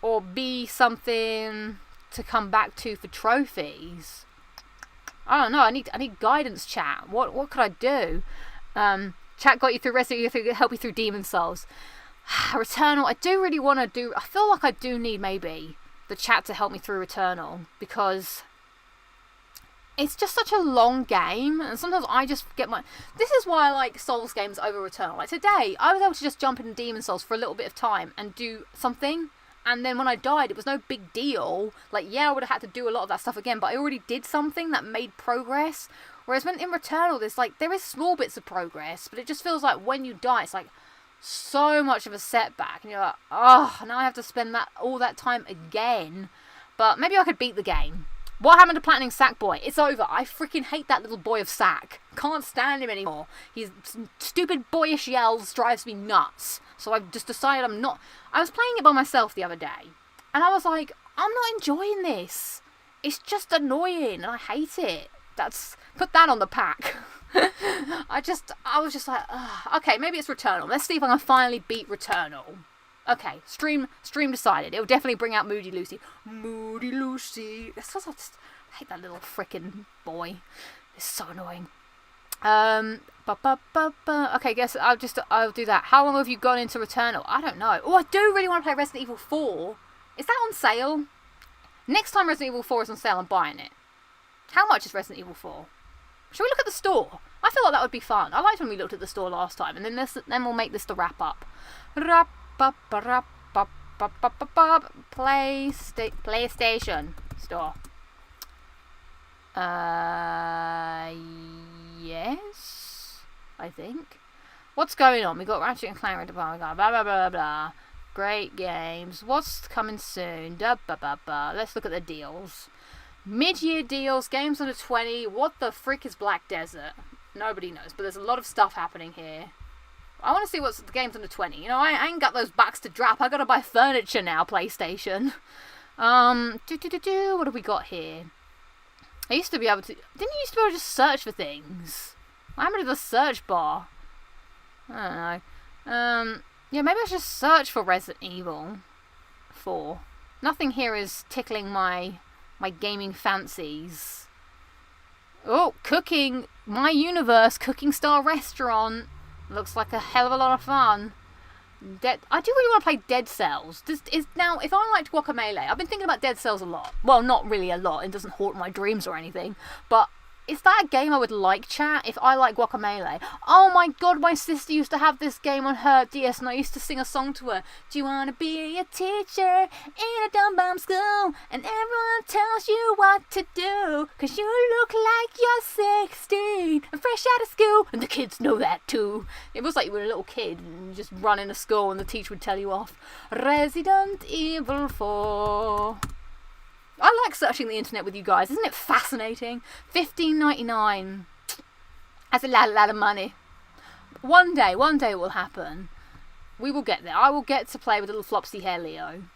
or B, something to come back to for trophies. I don't know. I need guidance, chat. What could I do? Chat got you through Resident Evil, help you through Demon's Souls. Returnal. I do really want to do. I feel like I do need maybe the chat to help me through Returnal, because it's just such a long game, and sometimes I just get my. This is why I like Souls games over Returnal. Like today, I was able to just jump into Demon's Souls for a little bit of time and do something. And then when I died, it was no big deal. Like, yeah, I would have had to do a lot of that stuff again, but I already did something that made progress. Whereas when in Returnal, there is small bits of progress, but it just feels like when you die, it's like so much of a setback. And you're like, oh, now I have to spend all that time again. But maybe I could beat the game. What happened to Platinum Sackboy? It's over. I freaking hate that little boy of Sack. Can't stand him anymore. His stupid boyish yells drives me nuts. So I've just decided I'm not. I was playing it by myself the other day, and I was like, I'm not enjoying this. It's just annoying, and I hate it. Put that on the pack. I was just like, ugh. Okay, maybe it's Returnal. Let's see if I can finally beat Returnal. Okay, stream decided. It'll definitely bring out Moody Lucy. Moody Lucy. I hate that little frickin' boy. It's so annoying. Okay, guess I'll do that. How long have you gone into Returnal? I don't know. Oh, I do really want to play Resident Evil 4. Is that on sale? Next time Resident Evil 4 is on sale, I'm buying it. How much is Resident Evil 4? Shall we look at the store? I feel like that would be fun. I liked when we looked at the store last time, and then we'll make this the wrap up. PlayStation store. Yes, I think. What's going on? We got Ratchet and Clank, blah blah blah blah blah. Great games. What's coming soon? Let's look at the deals. Mid-year deals, games under 20. What the frick is Black Desert? Nobody knows, but there's a lot of stuff happening here. I want to see what's the games under 20. I ain't got those backs to drop. I gotta buy furniture now, PlayStation. What have we got here? I used to be able to. Didn't you used to be able to just search for things? What happened to the search bar? I don't know. Yeah, maybe I should search for Resident Evil 4. Nothing here is tickling my gaming fancies. Oh, cooking! My Universe Cooking Star Restaurant. Looks like a hell of a lot of fun. I do really want to play Dead Cells. Now, if I liked Guacamelee, I've been thinking about Dead Cells a lot. Well, not really a lot. It doesn't haunt my dreams or anything. But is that a game I would like, chat, if I like Guacamelee? Oh my god, my sister used to have this game on her DS, and I used to sing a song to her. Do you want to be a teacher in a dumb bomb school? And everyone tells you what to do, 'cause you look like you're 16 and fresh out of school. And the kids know that too. It was like you were a little kid and you just run into school and the teacher would tell you off. Resident Evil 4. I like searching the internet with you guys. Isn't it fascinating? $15.99. That's a lot of money. One day it will happen. We will get there. I will get to play with little flopsy hair Leon.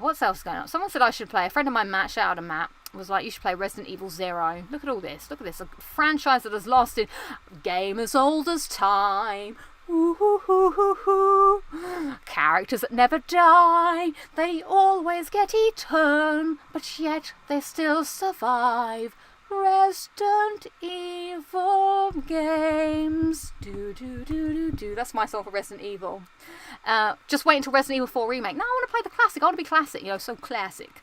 What's else going on? Someone said I should play. A friend of mine, Matt, shout out to Matt, was like, you should play Resident Evil 0. Look at all this. Look at this. A franchise that has lasted. Game as old as time. Characters that never die, they always get eaten, but yet they still survive. Resident Evil games. That's my song for Resident Evil. Just wait until Resident Evil 4 remake. No, I want to play the classic. I want to be classic, so classic.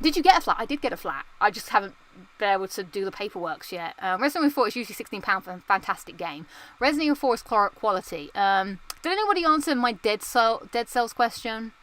Did you get a flat? I did get a flat. I just haven't been able to do the paperwork yet. Resident Evil 4 is usually £16 for a fantastic game. Resident Evil 4 is quality. Did anybody answer my Dead Cells question?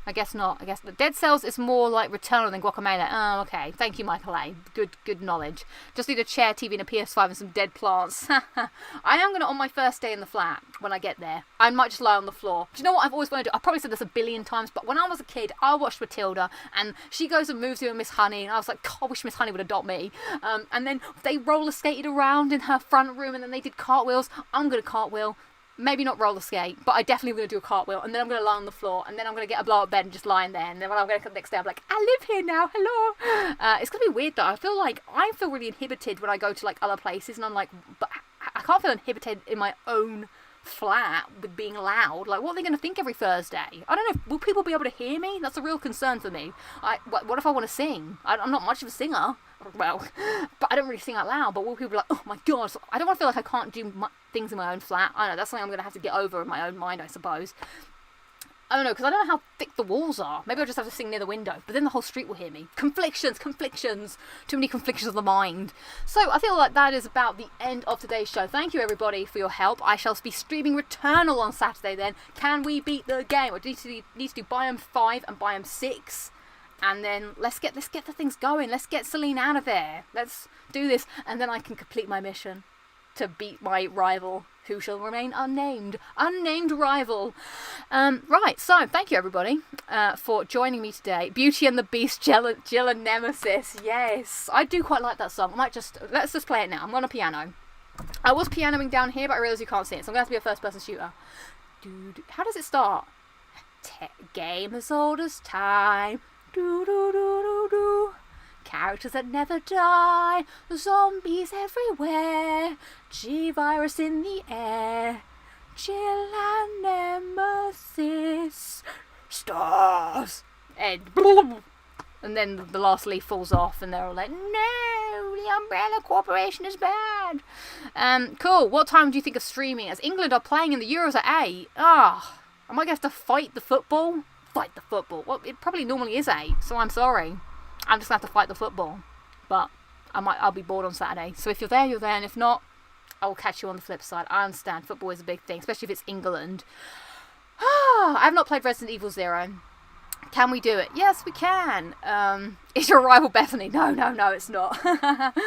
I guess not. I guess the Dead Cells is more like Returnal than Guacamelee. Oh, okay. Thank you, Michael A. Good knowledge. Just need a chair, TV, and a PS5 and some dead plants. I am going to, on my first day in the flat, when I get there, I might just lie on the floor. Do you know what I've always wanted to do? I've probably said this a billion times, but when I was a kid, I watched Matilda, and she goes and moves in with Miss Honey, and I was like, God, I wish Miss Honey would adopt me. And then they roller skated around in her front room, and then they did cartwheels. I'm going to cartwheel. Maybe not roller skate, but I definitely am going to do a cartwheel, and then I'm going to lie on the floor, and then I'm going to get a blow-up bed and just lie in there, and then when I'm going to come next day, I'm like, I live here now, hello. It's going to be weird, though. I feel really inhibited when I go to, like, other places, and I'm like, but I can't feel inhibited in my own flat with being loud. Like, what are they going to think every Thursday? I don't know. Will people be able to hear me? That's a real concern for me. What if I want to sing? I'm not much of a singer. Well, but I don't really sing out loud. But will people be like, oh my God, I don't want to feel like I can't do things in my own flat. I don't know, that's something I'm going to have to get over in my own mind, I suppose. I don't know, because I don't know how thick the walls are. Maybe I'll just have to sing near the window, but then the whole street will hear me. Conflictions. Too many conflictions of the mind. So I feel like that is about the end of today's show. Thank you, everybody, for your help. I shall be streaming Returnal on Saturday then. Can we beat the game? I need to do Biome 5 and Biome 6. And then let's get the things going. Let's get Celine out of there. Let's do this. And then I can complete my mission to beat my rival, who shall remain unnamed. Unnamed rival. Right, so thank you, everybody, for joining me today. Beauty and the Beast, Jill and Nemesis. Yes, I do quite like that song. Let's just play it now. I'm on a piano. I was pianoing down here, but I realise you can't see it, so I'm going to have to be a first-person shooter. How does it start? Game as old as time. Characters that never die. Zombies everywhere. G-virus in the air. Jill and Nemesis. Stars. And then the last leaf falls off and they're all like, no, the Umbrella Corporation is bad. Cool. What time do you think of streaming? As England are playing in the Euros at 8. I might have to fight the football. Fight the football. Well, it probably normally is 8, so I'm sorry. I'm just going to have to fight the football. But I'll be bored on Saturday. So if you're there, you're there. And if not, I will catch you on the flip side. I understand. Football is a big thing, especially if it's England. I have not played Resident Evil 0. Can we do it? Yes, we can. Is your rival Bethany? No, it's not. Right,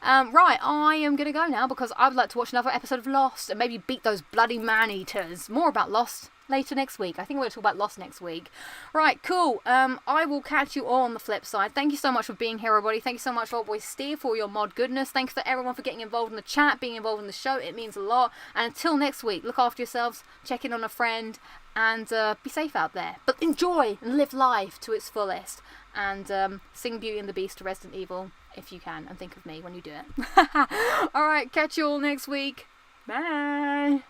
I am going to go now because I would like to watch another episode of Lost and maybe beat those bloody man-eaters. More about Lost later next week. I think we're going to talk about Lost next week. Right, cool. I will catch you all on the flip side. Thank you so much for being here, everybody. Thank you so much, Old Boy Steve, for your mod goodness. Thanks for everyone for getting involved in the chat, being involved in the show. It means a lot. And until next week, look after yourselves, check in on a friend, and be safe out there. But enjoy and live life to its fullest. And sing Beauty and the Beast to Resident Evil if you can. And think of me when you do it. Alright, catch you all next week. Bye.